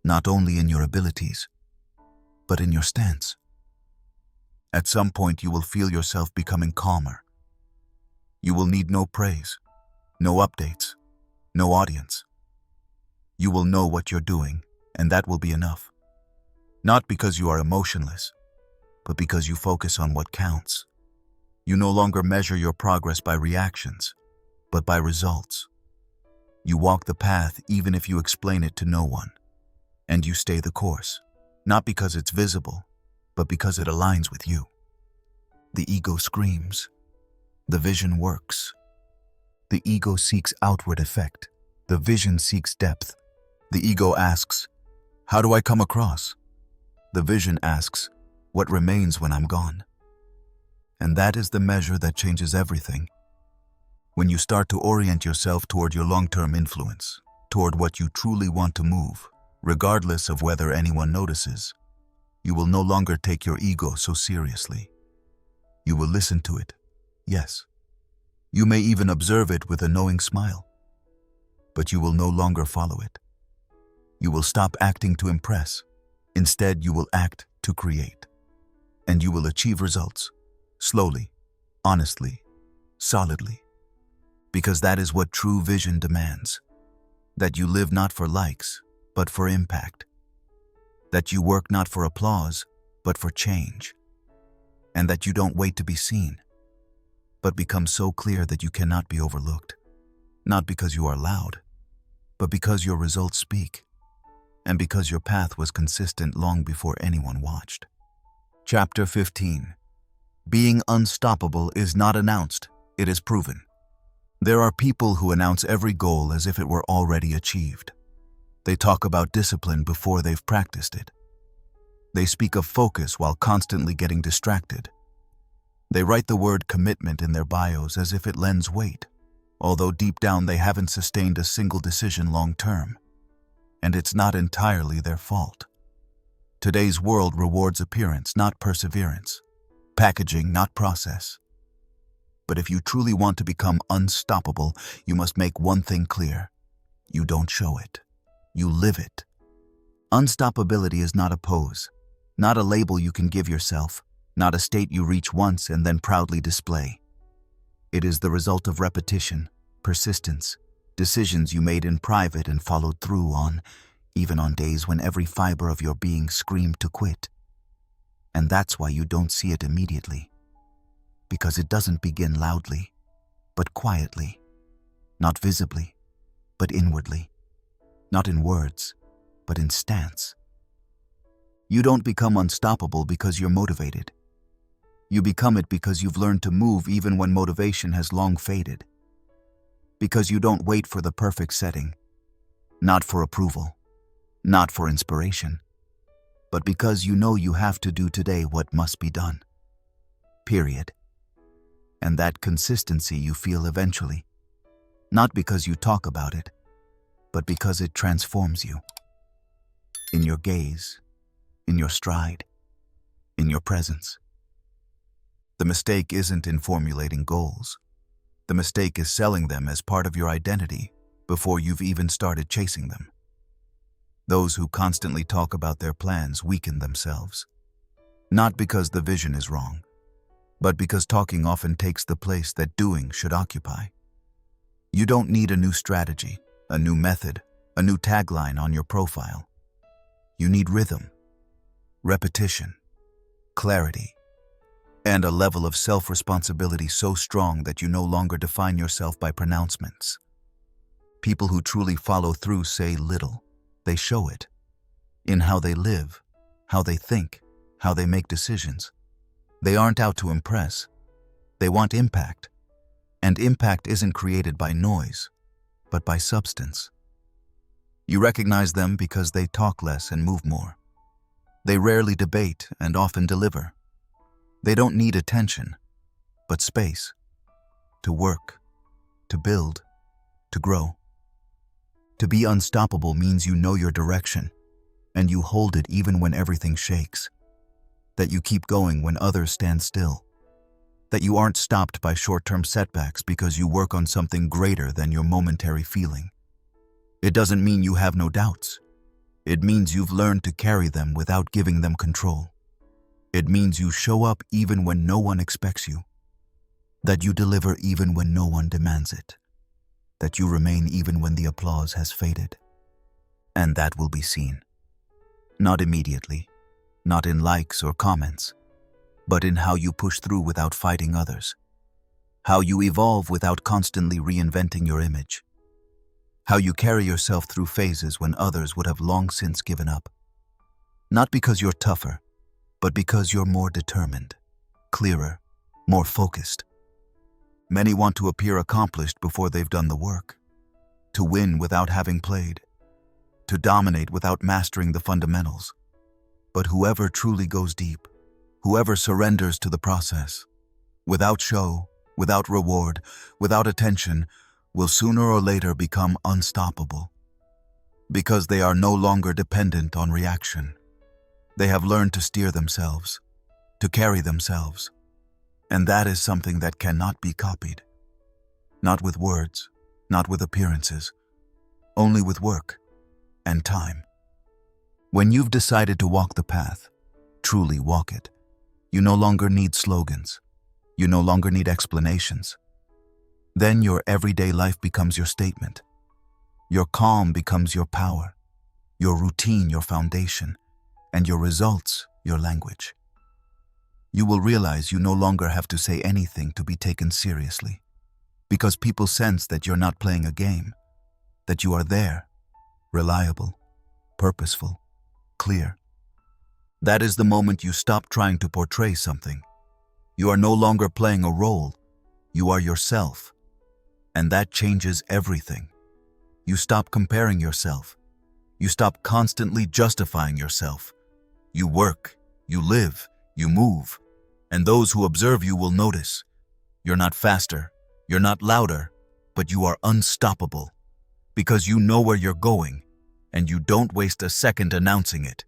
not only in your abilities, but in your stance. At some point, you will feel yourself becoming calmer. You will need no praise, no updates, no audience. You will know what you're doing, and that will be enough. Not because you are emotionless, but because you focus on what counts. You no longer measure your progress by reactions, but by results. You walk the path even if you explain it to no one, and you stay the course, not because it's visible, but because it aligns with you. The ego screams. The vision works. The ego seeks outward effect. The vision seeks depth. The ego asks, how do I come across? The vision asks, what remains when I'm gone? And that is the measure that changes everything. When you start to orient yourself toward your long-term influence, toward what you truly want to move, regardless of whether anyone notices, you will no longer take your ego so seriously. You will listen to it, yes. You may even observe it with a knowing smile, but you will no longer follow it. You will stop acting to impress. Instead, you will act to create. And you will achieve results, slowly, honestly, solidly. Because that is what true vision demands. That you live not for likes, but for impact. That you work not for applause, but for change. And that you don't wait to be seen, but become so clear that you cannot be overlooked. Not because you are loud, but because your results speak, and because your path was consistent long before anyone watched. Chapter 15. Being unstoppable is not announced, it is proven. There are people who announce every goal as if it were already achieved. They talk about discipline before they've practiced it. They speak of focus while constantly getting distracted. They write the word commitment in their bios as if it lends weight, although deep down they haven't sustained a single decision long term. And it's not entirely their fault. Today's world rewards appearance, not perseverance. Packaging, not process. But if you truly want to become unstoppable, you must make one thing clear. You don't show it. You live it. Unstoppability is not a pose, not a label you can give yourself, not a state you reach once and then proudly display. It is the result of repetition, persistence, decisions you made in private and followed through on, even on days when every fiber of your being screamed to quit. And that's why you don't see it immediately. Because it doesn't begin loudly, but quietly. Not visibly, but inwardly. Not in words, but in stance. You don't become unstoppable because you're motivated. You become it because you've learned to move even when motivation has long faded. Because you don't wait for the perfect setting, not for approval, not for inspiration, but because you know you have to do today what must be done. Period. And that consistency you feel eventually, not because you talk about it, but because it transforms you. In your gaze, in your stride, in your presence. The mistake isn't in formulating goals. The mistake is selling them as part of your identity before you've even started chasing them. Those who constantly talk about their plans weaken themselves, not because the vision is wrong, but because talking often takes the place that doing should occupy. You don't need a new strategy, a new method, a new tagline on your profile. You need rhythm, repetition, clarity, and a level of self-responsibility so strong that you no longer define yourself by pronouncements. People who truly follow through say little. They show it in how they live, how they think, how they make decisions. They aren't out to impress. They want impact. And impact isn't created by noise, but by substance. You recognize them because they talk less and move more. They rarely debate and often deliver. They don't need attention, but space. To work, to build, to grow. To be unstoppable means you know your direction, and you hold it even when everything shakes. That you keep going when others stand still. That you aren't stopped by short-term setbacks because you work on something greater than your momentary feeling. It doesn't mean you have no doubts. It means you've learned to carry them without giving them control. It means you show up even when no one expects you. That you deliver even when no one demands it. That you remain even when the applause has faded. And that will be seen. Not immediately, not in likes or comments, but in how you push through without fighting others. How you evolve without constantly reinventing your image. How you carry yourself through phases when others would have long since given up. Not because you're tougher, but because you're more determined, clearer, more focused. Many want to appear accomplished before they've done the work, to win without having played, to dominate without mastering the fundamentals. But whoever truly goes deep, whoever surrenders to the process, without show, without reward, without attention, will sooner or later become unstoppable. Because they are no longer dependent on reaction. They have learned to steer themselves, to carry themselves. And that is something that cannot be copied. Not with words, not with appearances, only with work and time. When you've decided to walk the path, truly walk it, you no longer need slogans. You no longer need explanations. Then your everyday life becomes your statement. Your calm becomes your power, your routine your foundation, and your results your language. You will realize you no longer have to say anything to be taken seriously, because people sense that you're not playing a game, that you are there, reliable, purposeful, clear. That is the moment you stop trying to portray something. You are no longer playing a role, you are yourself. And that changes everything. You stop comparing yourself. You stop constantly justifying yourself. You work, you live, you move, and those who observe you will notice. You're not faster, you're not louder, but you are unstoppable, because you know where you're going, and you don't waste a second announcing it.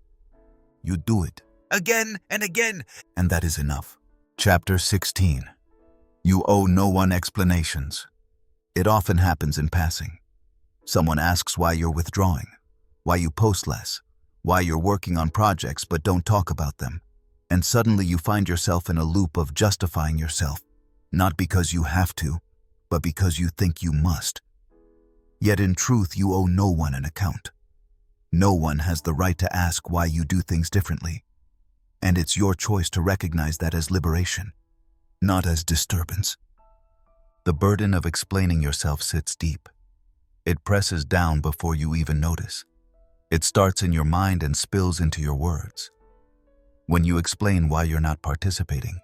You do it again and again, and that is enough. Chapter 16. You owe no one explanations. It often happens in passing. Someone asks why you're withdrawing, why you post less, why you're working on projects but don't talk about them, and suddenly you find yourself in a loop of justifying yourself, not because you have to, but because you think you must. Yet in truth, you owe no one an account. No one has the right to ask why you do things differently, and it's your choice to recognize that as liberation, not as disturbance. The burden of explaining yourself sits deep. It presses down before you even notice. It starts in your mind and spills into your words. When you explain why you're not participating,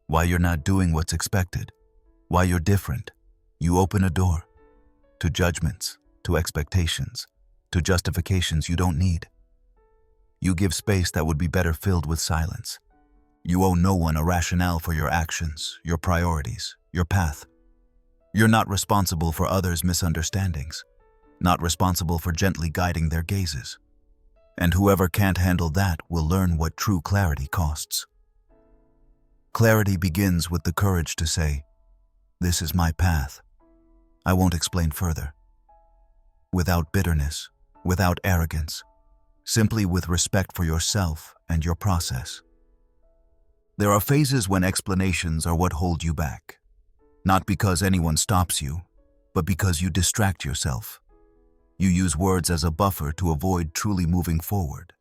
why you're not doing what's expected, why you're different, you open a door to judgments, to expectations, to justifications you don't need. You give space that would be better filled with silence. You owe no one a rationale for your actions, your priorities, your path. You're not responsible for others' misunderstandings, not responsible for gently guiding their gazes. And whoever can't handle that will learn what true clarity costs. Clarity begins with the courage to say, "This is my path. I won't explain further." Without bitterness, without arrogance, simply with respect for yourself and your process. There are phases when explanations are what hold you back, not because anyone stops you, but because you distract yourself. You use words as a buffer to avoid truly moving forward.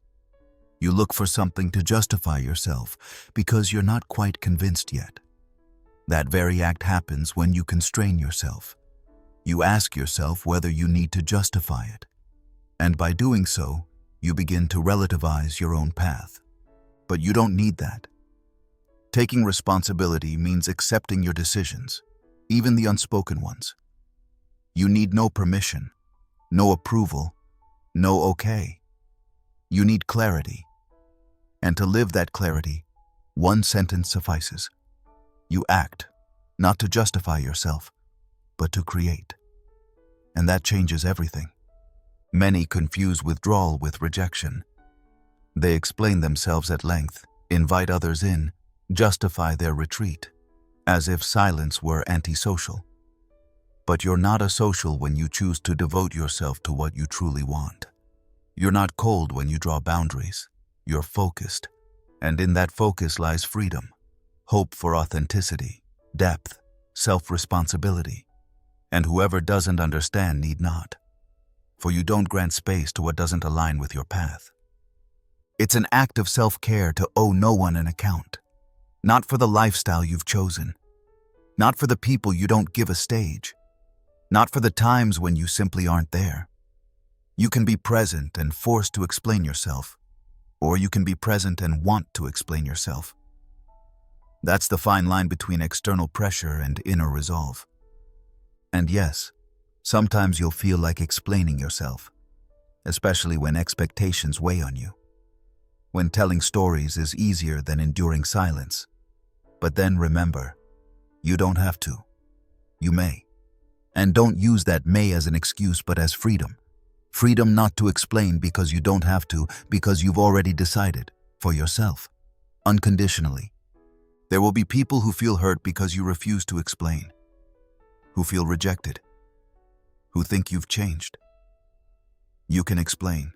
You look for something to justify yourself because you're not quite convinced yet. That very act happens when you constrain yourself. You ask yourself whether you need to justify it. And by doing so, you begin to relativize your own path. But you don't need that. Taking responsibility means accepting your decisions, even the unspoken ones. You need no permission, no approval, no okay. You need clarity. And to live that clarity, one sentence suffices. You act, not to justify yourself, but to create. And that changes everything. Many confuse withdrawal with rejection. They explain themselves at length, invite others in, justify their retreat, as if silence were antisocial. But you're not asocial when you choose to devote yourself to what you truly want. You're not cold when you draw boundaries. You're focused. And in that focus lies freedom, hope for authenticity, depth, self-responsibility. And whoever doesn't understand need not. For you don't grant space to what doesn't align with your path. It's an act of self-care to owe no one an account. Not for the lifestyle you've chosen. Not for the people you don't give a stage. Not for the times when you simply aren't there. You can be present and forced to explain yourself, or you can be present and want to explain yourself. That's the fine line between external pressure and inner resolve. And yes, sometimes you'll feel like explaining yourself, especially when expectations weigh on you. When telling stories is easier than enduring silence. But then remember, you don't have to. You may. And don't use that may as an excuse but as freedom. Freedom not to explain because you don't have to, because you've already decided, for yourself, unconditionally. There will be people who feel hurt because you refuse to explain, who feel rejected, who think you've changed. You can explain,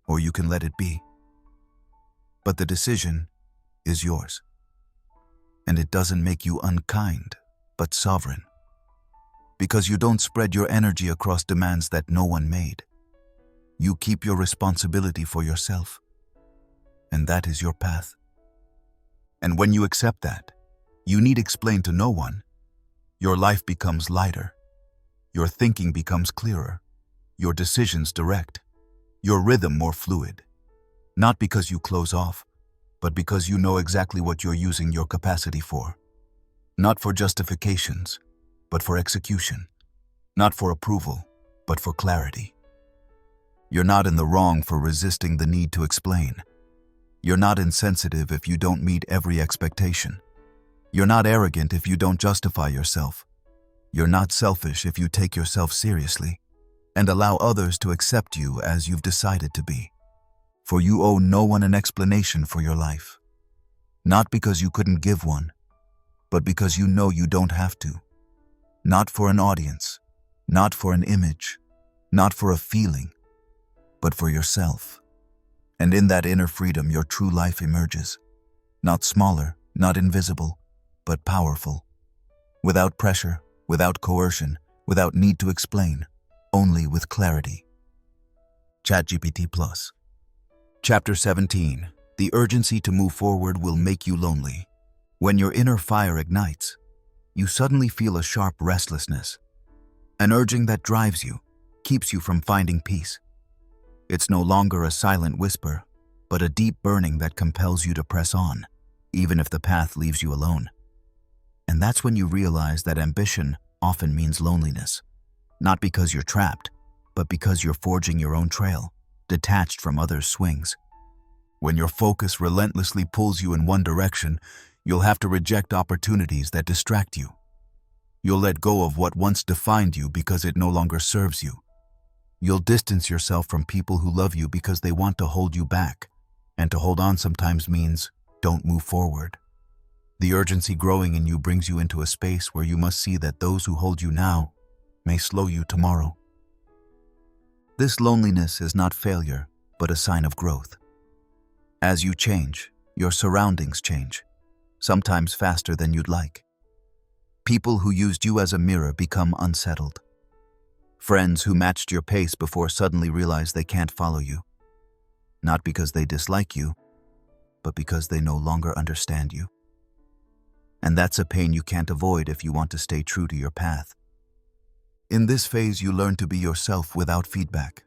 or you can let it be. But the decision is yours. And it doesn't make you unkind, but sovereign. Because you don't spread your energy across demands that no one made. You keep your responsibility for yourself. And that is your path. And when you accept that, you need explain to no one. Your life becomes lighter. Your thinking becomes clearer. Your decisions direct. Your rhythm more fluid. Not because you close off, but because you know exactly what you're using your capacity for. Not for justifications, but for execution. Not for approval, but for clarity. You're not in the wrong for resisting the need to explain. You're not insensitive if you don't meet every expectation. You're not arrogant if you don't justify yourself. You're not selfish if you take yourself seriously and allow others to accept you as you've decided to be. For you owe no one an explanation for your life. Not because you couldn't give one, but because you know you don't have to. Not for an audience, not for an image, not for a feeling, but for yourself. And in that inner freedom, your true life emerges. Not smaller, not invisible, but powerful. Without pressure, without coercion, without need to explain, only with clarity. ChatGPT Plus. Chapter 17. The urgency to move forward will make you lonely. When your inner fire ignites, you suddenly feel a sharp restlessness. An urging that drives you, keeps you from finding peace. It's no longer a silent whisper, but a deep burning that compels you to press on, even if the path leaves you alone. And that's when you realize that ambition often means loneliness, not because you're trapped, but because you're forging your own trail, detached from others' swings. When your focus relentlessly pulls you in one direction, you'll have to reject opportunities that distract you. You'll let go of what once defined you because it no longer serves you. You'll distance yourself from people who love you because they want to hold you back, and to hold on sometimes means don't move forward. The urgency growing in you brings you into a space where you must see that those who hold you now may slow you tomorrow. This loneliness is not failure, but a sign of growth. As you change, your surroundings change, sometimes faster than you'd like. People who used you as a mirror become unsettled. Friends who matched your pace before suddenly realize they can't follow you. Not because they dislike you, but because they no longer understand you. And that's a pain you can't avoid if you want to stay true to your path. In this phase, you learn to be yourself without feedback.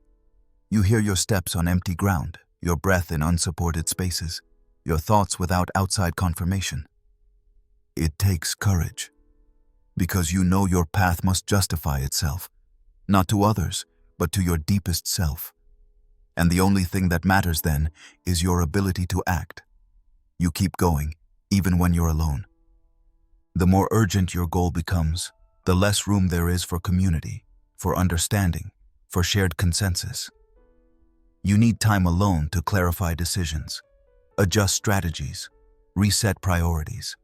You hear your steps on empty ground, your breath in unsupported spaces, your thoughts without outside confirmation. It takes courage, because you know your path must justify itself, not to others, but to your deepest self. And the only thing that matters then is your ability to act. You keep going, even when you're alone. The more urgent your goal becomes, the less room there is for community, for understanding, for shared consensus. You need time alone to clarify decisions, adjust strategies, reset priorities.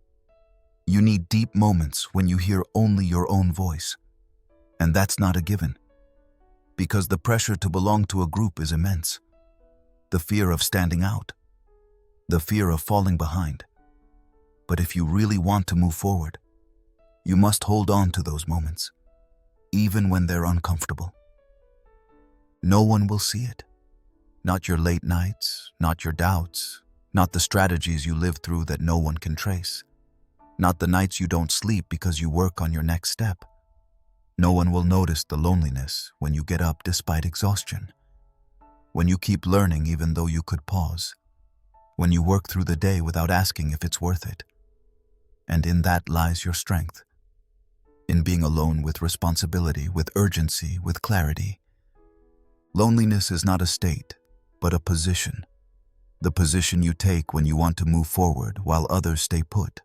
You need deep moments when you hear only your own voice. And that's not a given, because the pressure to belong to a group is immense. The fear of standing out, the fear of falling behind. But if you really want to move forward, you must hold on to those moments, even when they're uncomfortable. No one will see it. Not your late nights, not your doubts, not the strategies you live through that no one can trace, not the nights you don't sleep because you work on your next step. No one will notice the loneliness when you get up despite exhaustion, when you keep learning even though you could pause, when you work through the day without asking if it's worth it. And in that lies your strength. In being alone with responsibility, with urgency, with clarity. Loneliness is not a state, but a position. The position you take when you want to move forward while others stay put.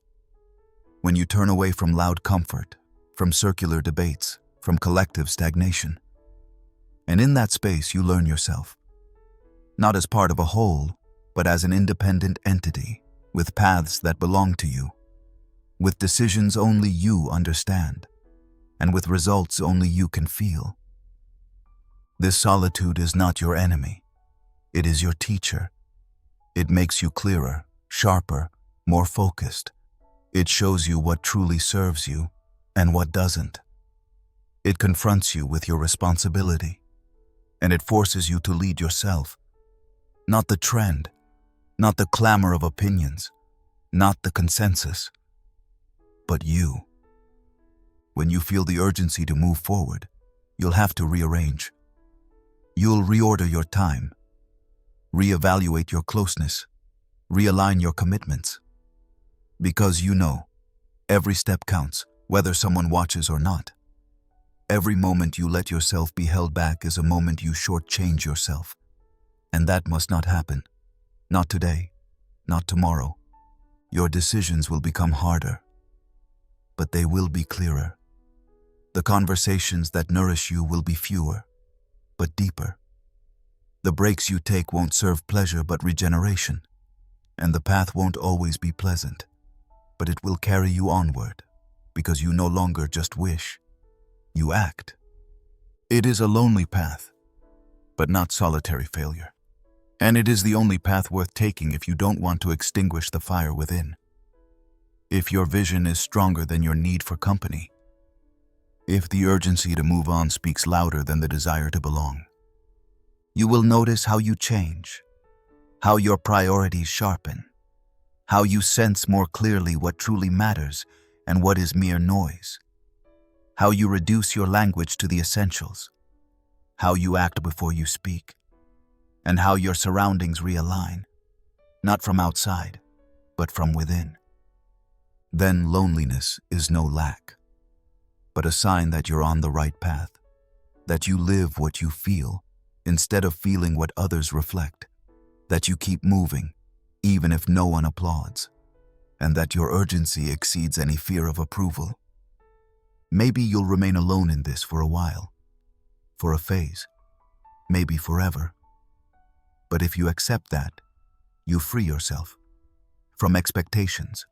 When you turn away from loud comfort, from circular debates, from collective stagnation. And in that space you learn yourself. Not as part of a whole, but as an independent entity, with paths that belong to you, with decisions only you understand, and with results only you can feel. This solitude is not your enemy. It is your teacher. It makes you clearer, sharper, more focused. It shows you what truly serves you and what doesn't. It confronts you with your responsibility, and it forces you to lead yourself. Not the trend, not the clamor of opinions, not the consensus, but you. When you feel the urgency to move forward, you'll have to rearrange. You'll reorder your time, reevaluate your closeness, realign your commitments. Because you know, every step counts, whether someone watches or not. Every moment you let yourself be held back is a moment you shortchange yourself. And that must not happen. Not today, not tomorrow. Your decisions will become harder, but they will be clearer. The conversations that nourish you will be fewer, but deeper. The breaks you take won't serve pleasure but regeneration, and the path won't always be pleasant, but it will carry you onward, because you no longer just wish, you act. It is a lonely path, but not solitary failure. And it is the only path worth taking if you don't want to extinguish the fire within. If your vision is stronger than your need for company. If the urgency to move on speaks louder than the desire to belong. You will notice how you change, how your priorities sharpen, how you sense more clearly what truly matters and what is mere noise, how you reduce your language to the essentials, how you act before you speak, and how your surroundings realign. not from outside, but from within. Then loneliness is no lack, but a sign that you're on the right path, that you live what you feel instead of feeling what others reflect, that you keep moving even if no one applauds, and that your urgency exceeds any fear of approval. Maybe you'll remain alone in this for a while, for a phase, maybe forever. But if you accept that, you free yourself from expectations,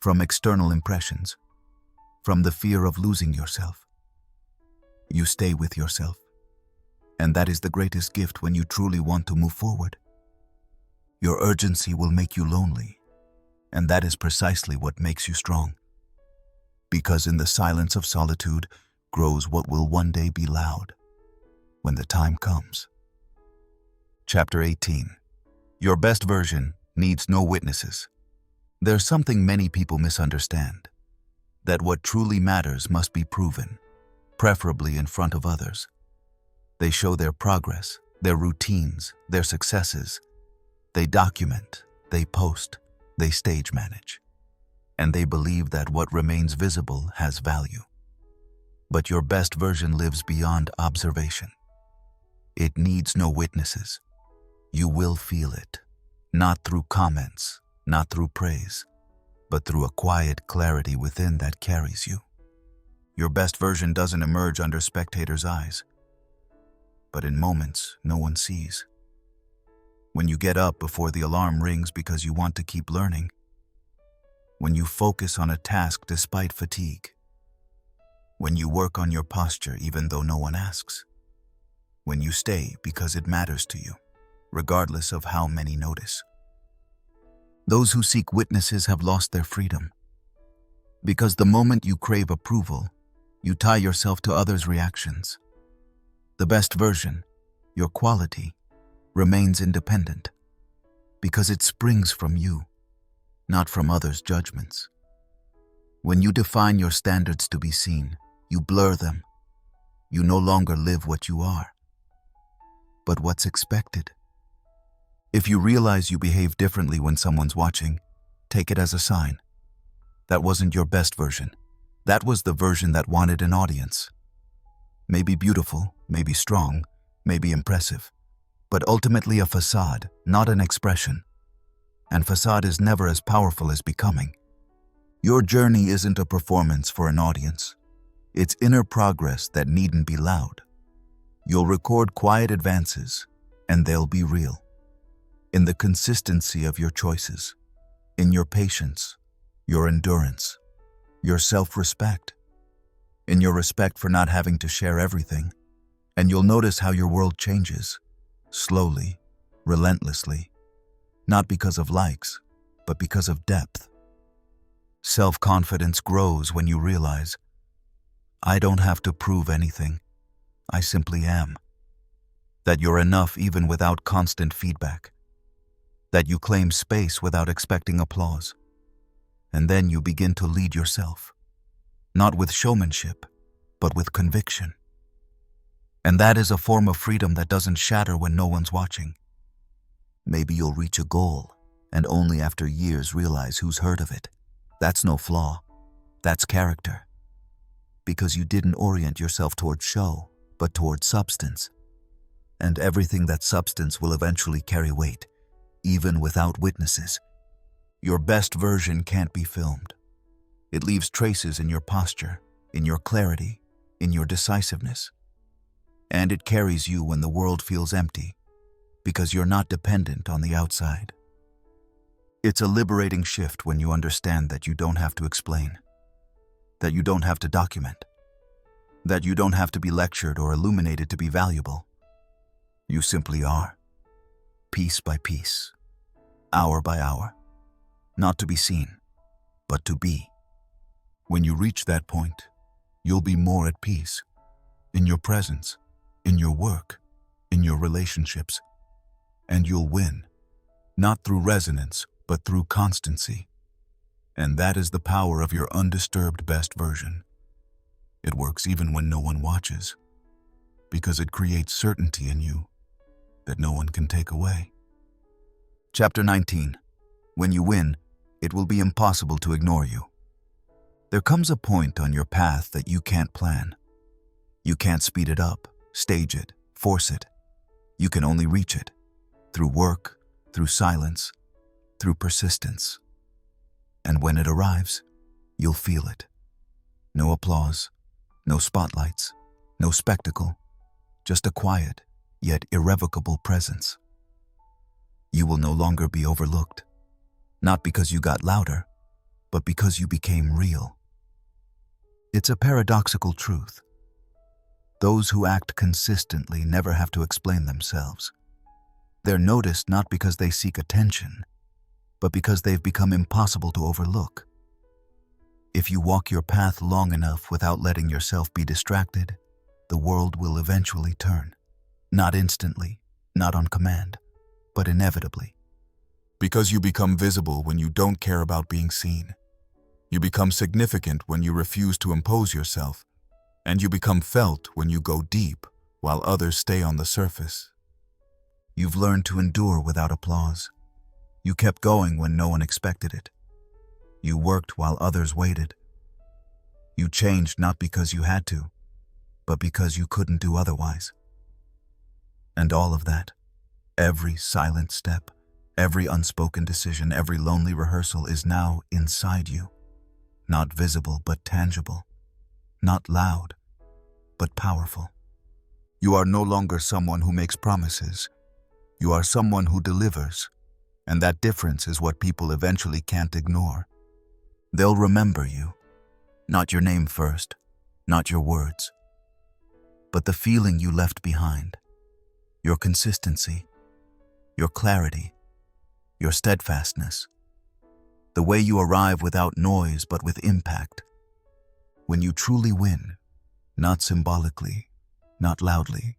from external impressions, from the fear of losing yourself. You stay with yourself, and that is the greatest gift when you truly want to move forward. Your urgency will make you lonely, and that is precisely what makes you strong. Because in the silence of solitude grows what will one day be loud when the time comes. Chapter 18. Your best version needs no witnesses. There's something many people misunderstand, that what truly matters must be proven, preferably in front of others. They show their progress, their routines, their successes. They document, they post, they stage manage, and they believe that what remains visible has value. But your best version lives beyond observation. It needs no witnesses. You will feel it, not through comments, not through praise, but through a quiet clarity within that carries you. Your best version doesn't emerge under spectators' eyes, but in moments no one sees. When you get up before the alarm rings because you want to keep learning, when you focus on a task despite fatigue, when you work on your posture even though no one asks, when you stay because it matters to you, regardless of how many notice. Those who seek witnesses have lost their freedom, because the moment you crave approval, you tie yourself to others' reactions. The best version, your quality, remains independent, because it springs from you, not from others' judgments. When you define your standards to be seen, you blur them. You no longer live what you are, but what's expected. If you realize you behave differently when someone's watching, take it as a sign. That wasn't your best version. That was the version that wanted an audience. Maybe beautiful, maybe strong, maybe impressive, but ultimately a facade, not an expression. And facade is never as powerful as becoming. Your journey isn't a performance for an audience. It's inner progress that needn't be loud. You'll record quiet advances, and they'll be real. In the consistency of your choices, in your patience, your endurance, your self-respect, in your respect for not having to share everything, and you'll notice how your world changes, slowly, relentlessly, not because of likes, but because of depth. Self-confidence grows when you realize, I don't have to prove anything, I simply am. That you're enough even without constant feedback. That you claim space without expecting applause. And then you begin to lead yourself, not with showmanship, but with conviction. And that is a form of freedom that doesn't shatter when no one's watching. Maybe you'll reach a goal, and only after years realize who's heard of it. That's no flaw, that's character. Because you didn't orient yourself toward show, but toward substance. And everything that's substance will eventually carry weight, even without witnesses. Your best version can't be filmed. It leaves traces in your posture, in your clarity, in your decisiveness. And it carries you when the world feels empty, because you're not dependent on the outside. It's a liberating shift when you understand that you don't have to explain, that you don't have to document, that you don't have to be lectured or illuminated to be valuable. You simply are, piece by piece, hour by hour, not to be seen, but to be. When you reach that point, you'll be more at peace, in your presence, in your work, in your relationships, and you'll win, not through resonance, but through constancy. And that is the power of your undisturbed best version. It works even when no one watches, because it creates certainty in you that no one can take away. Chapter 19. When you win, it will be impossible to ignore you. There comes a point on your path that you can't plan. You can't speed it up, stage it, force it. You can only reach it. Through work, through silence, through persistence. And when it arrives, you'll feel it. No applause, no spotlights, no spectacle, just a quiet, yet irrevocable presence. You will no longer be overlooked, not because you got louder, but because you became real. It's a paradoxical truth. Those who act consistently never have to explain themselves. They're noticed not because they seek attention, but because they've become impossible to overlook. If you walk your path long enough without letting yourself be distracted, the world will eventually turn. Not instantly, not on command, but inevitably. Because you become visible when you don't care about being seen. You become significant when you refuse to impose yourself, and you become felt when you go deep while others stay on the surface. You've learned to endure without applause. You kept going when no one expected it. You worked while others waited. You changed not because you had to, but because you couldn't do otherwise. And all of that, every silent step, every unspoken decision, every lonely rehearsal is now inside you. Not visible, but tangible. Not loud, but powerful. You are no longer someone who makes promises. You are someone who delivers, and that difference is what people eventually can't ignore. They'll remember you, not your name first, not your words, but the feeling you left behind, your consistency, your clarity, your steadfastness, the way you arrive without noise but with impact. When you truly win, not symbolically, not loudly,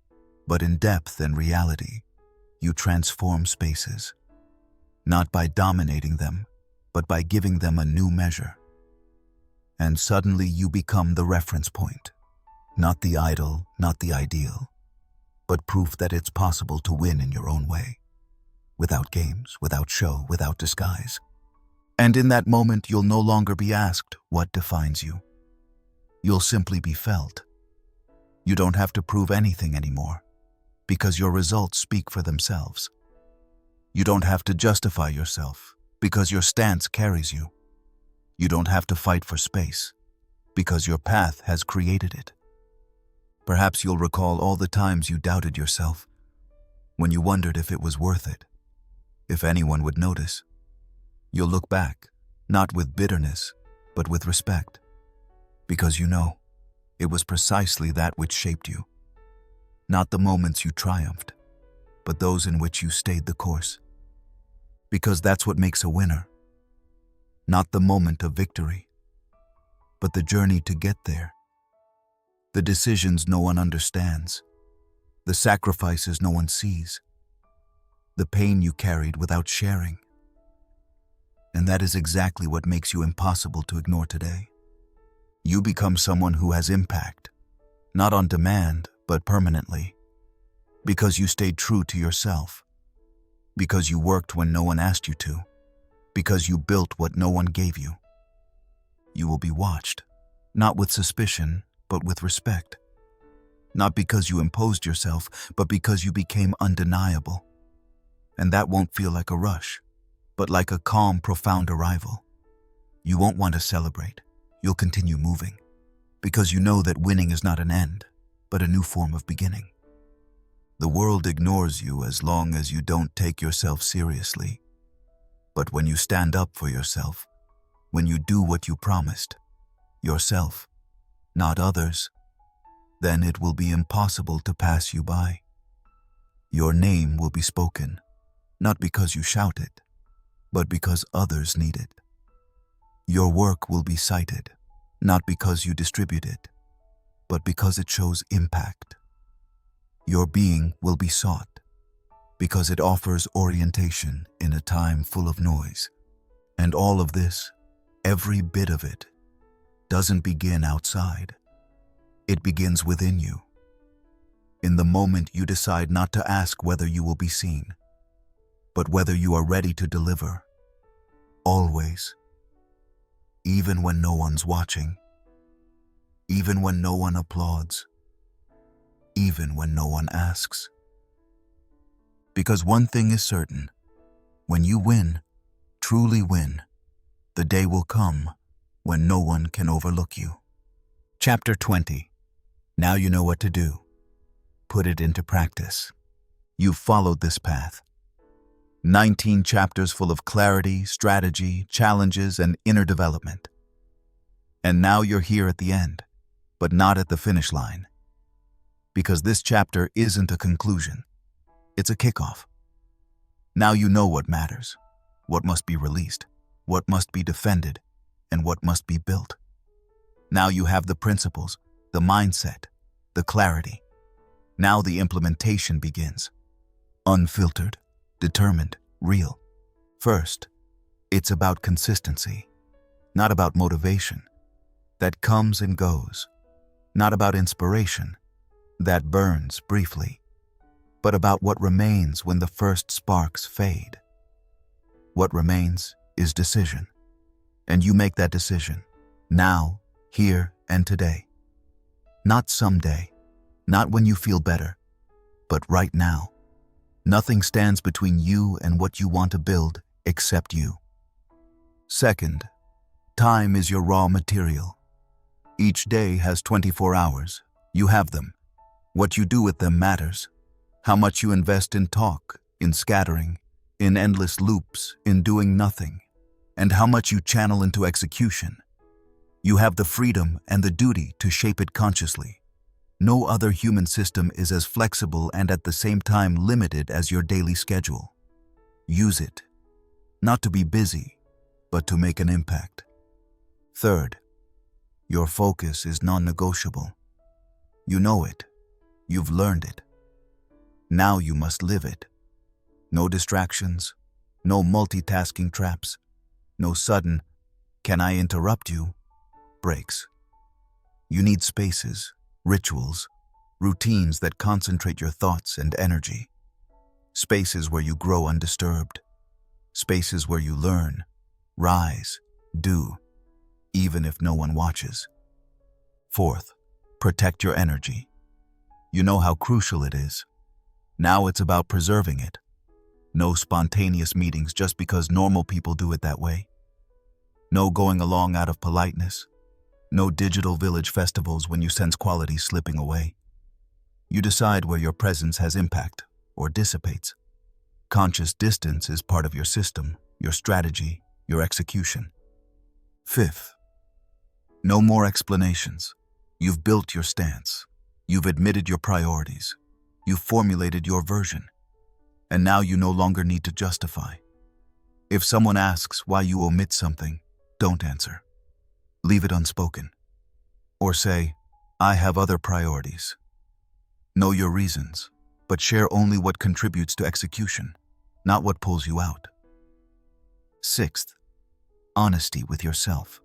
but in depth and reality, you transform spaces, not by dominating them, but by giving them a new measure. And suddenly you become the reference point, not the idol, not the ideal, but proof that it's possible to win in your own way, without games, without show, without disguise. And in that moment, you'll no longer be asked what defines you. You'll simply be felt. You don't have to prove anything anymore, because your results speak for themselves. You don't have to justify yourself, because your stance carries you. You don't have to fight for space, because your path has created it. Perhaps you'll recall all the times you doubted yourself, when you wondered if it was worth it, if anyone would notice. You'll look back, not with bitterness, but with respect, because you know it was precisely that which shaped you. Not the moments you triumphed, but those in which you stayed the course. Because that's what makes a winner. Not the moment of victory, but the journey to get there. The decisions no one understands, the sacrifices no one sees, the pain you carried without sharing. And that is exactly what makes you impossible to ignore today. You become someone who has impact, not on demand, but permanently, because you stayed true to yourself, because you worked when no one asked you to, because you built what no one gave you. You will be watched, not with suspicion, but with respect. Not because you imposed yourself, but because you became undeniable. And that won't feel like a rush, but like a calm, profound arrival. You won't want to celebrate. You'll continue moving, because you know that winning is not an end, but a new form of beginning. The world ignores you as long as you don't take yourself seriously. But when you stand up for yourself, when you do what you promised, yourself, not others, then it will be impossible to pass you by. Your name will be spoken, not because you shout it, but because others need it. Your work will be cited, not because you distribute it, but because it shows impact. Your being will be sought, because it offers orientation in a time full of noise. And all of this, every bit of it, doesn't begin outside. It begins within you. In the moment you decide not to ask whether you will be seen. but whether you are ready to deliver. Always. Even when no one's watching. Even when no one applauds. Even when no one asks. Because one thing is certain. When you win, truly win, the day will come when no one can overlook you. Chapter 20. Now you know what to do. Put it into practice. You've followed this path. 19 chapters full of clarity, strategy, challenges, and inner development. And now you're here at the end, but not at the finish line. Because this chapter isn't a conclusion. It's a kickoff. Now you know what matters, what must be released, what must be defended, and what must be built. Now you have the principles, the mindset, the clarity. Now the implementation begins. Unfiltered, determined, real. First, it's about consistency, not about motivation. That comes and goes. Not about inspiration. That burns briefly. But about what remains when the first sparks fade. What remains is decision. And you make that decision. Now, here, and today. Not someday. Not when you feel better. But right now. Nothing stands between you and what you want to build except you. Second, time is your raw material. Each day has 24 hours. You have them. What you do with them matters. How much you invest in talk, in scattering, in endless loops, in doing nothing, and how much you channel into execution. You have the freedom and the duty to shape it consciously. No other human system is as flexible and at the same time limited as your daily schedule. Use it, not to be busy, but to make an impact. Third, your focus is non-negotiable. You know it. You've learned it. Now you must live it. No distractions, no multitasking traps, no sudden, "Can I interrupt you?" breaks. You need spaces, rituals, routines that concentrate your thoughts and energy. Spaces where you grow undisturbed. Spaces where you learn, rise, do, even if no one watches. Fourth, protect your energy. You know how crucial it is. Now it's about preserving it. No spontaneous meetings just because normal people do it that way. No going along out of politeness. No digital village festivals when you sense quality slipping away. You decide where your presence has impact or dissipates. Conscious distance is part of your system, your strategy, your execution. Fifth, no more explanations. You've built your stance. You've admitted your priorities. You've formulated your version. And now you no longer need to justify. If someone asks why you omit something, don't answer. Leave it unspoken. Or say, "I have other priorities." Know your reasons, but share only what contributes to execution, not what pulls you out. Sixth, honesty with yourself.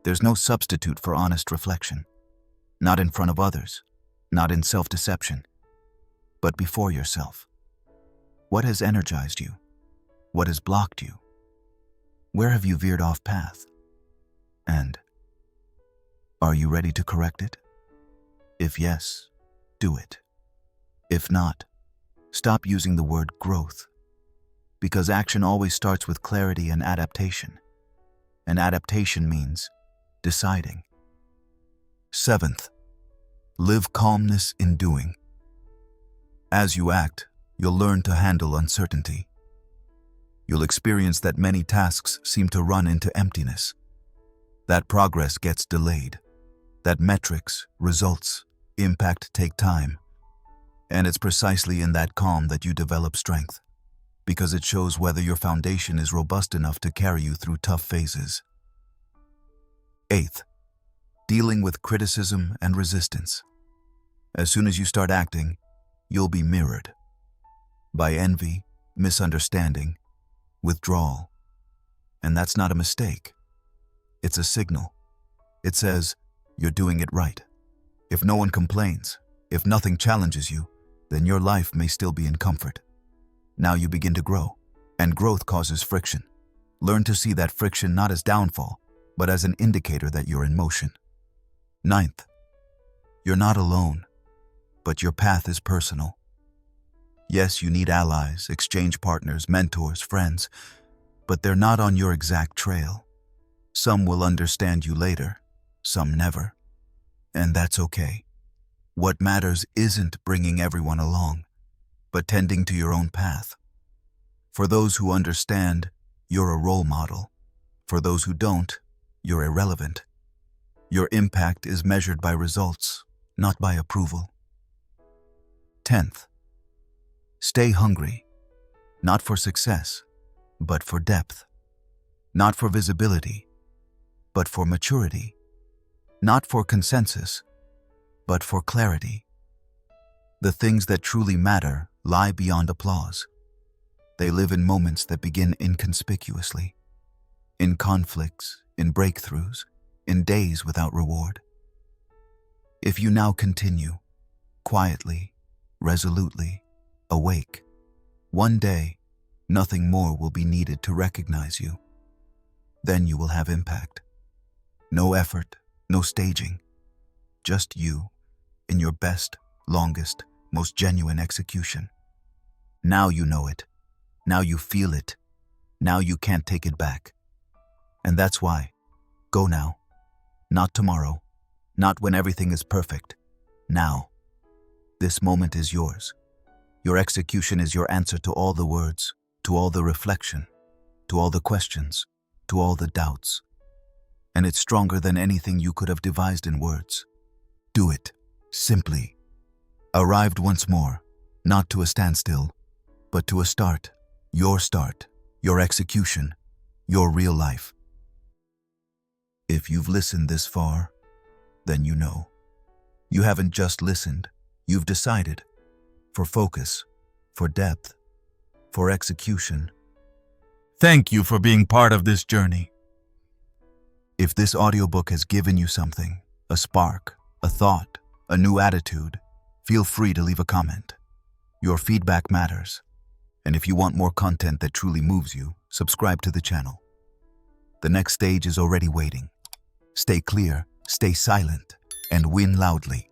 There's no substitute for honest reflection. Not in front of others, not in self-deception, but before yourself. What has energized you? What has blocked you? Where have you veered off path? And are you ready to correct it? If yes, do it. If not, stop using the word growth, because action always starts with clarity and adaptation. And adaptation means deciding. Seventh, live calmness in doing. As you act, you'll learn to handle uncertainty. You'll experience that many tasks seem to run into emptiness. That progress gets delayed. That metrics, results, impact take time. And it's precisely in that calm that you develop strength, because it shows whether your foundation is robust enough to carry you through tough phases. Eighth, dealing with criticism and resistance. As soon as you start acting, you'll be mirrored by envy, misunderstanding, withdrawal. And that's not a mistake. It's a signal. It says, you're doing it right. If no one complains, if nothing challenges you, then your life may still be in comfort. Now you begin to grow, and growth causes friction. Learn to see that friction not as downfall, but as an indicator that you're in motion. Ninth, you're not alone, but your path is personal. Yes, you need allies, exchange partners, mentors, friends, but they're not on your exact trail. Some will understand you later, some never. And that's okay. What matters isn't bringing everyone along, but tending to your own path. For those who understand, you're a role model. For those who don't, you're irrelevant. Your impact is measured by results, not by approval. 10th, stay hungry, not for success, but for depth. Not for visibility, but for maturity. Not for consensus, but for clarity. The things that truly matter lie beyond applause. They live in moments that begin inconspicuously, in conflicts, in breakthroughs, in days without reward. If you now continue, quietly, resolutely, awake, one day, nothing more will be needed to recognize you. Then you will have impact. No effort, no staging, just you in your best, longest, most genuine execution. Now you know it. Now you feel it. Now you can't take it back. And that's why. Go now. Not tomorrow. Not when everything is perfect. Now. This moment is yours. Your execution is your answer to all the words, to all the reflection, to all the questions, to all the doubts. And it's stronger than anything you could have devised in words. Do it. Simply. Arrived once more, not to a standstill, but to a start. Your execution, your real life. If you've listened this far, then you know. You haven't just listened, you've decided. For focus, for depth, for execution. Thank you for being part of this journey. If this audiobook has given you something, a spark, a thought, a new attitude, feel free to leave a comment. Your feedback matters. And if you want more content that truly moves you, subscribe to the channel. The next stage is already waiting. Stay clear, stay silent, and win loudly.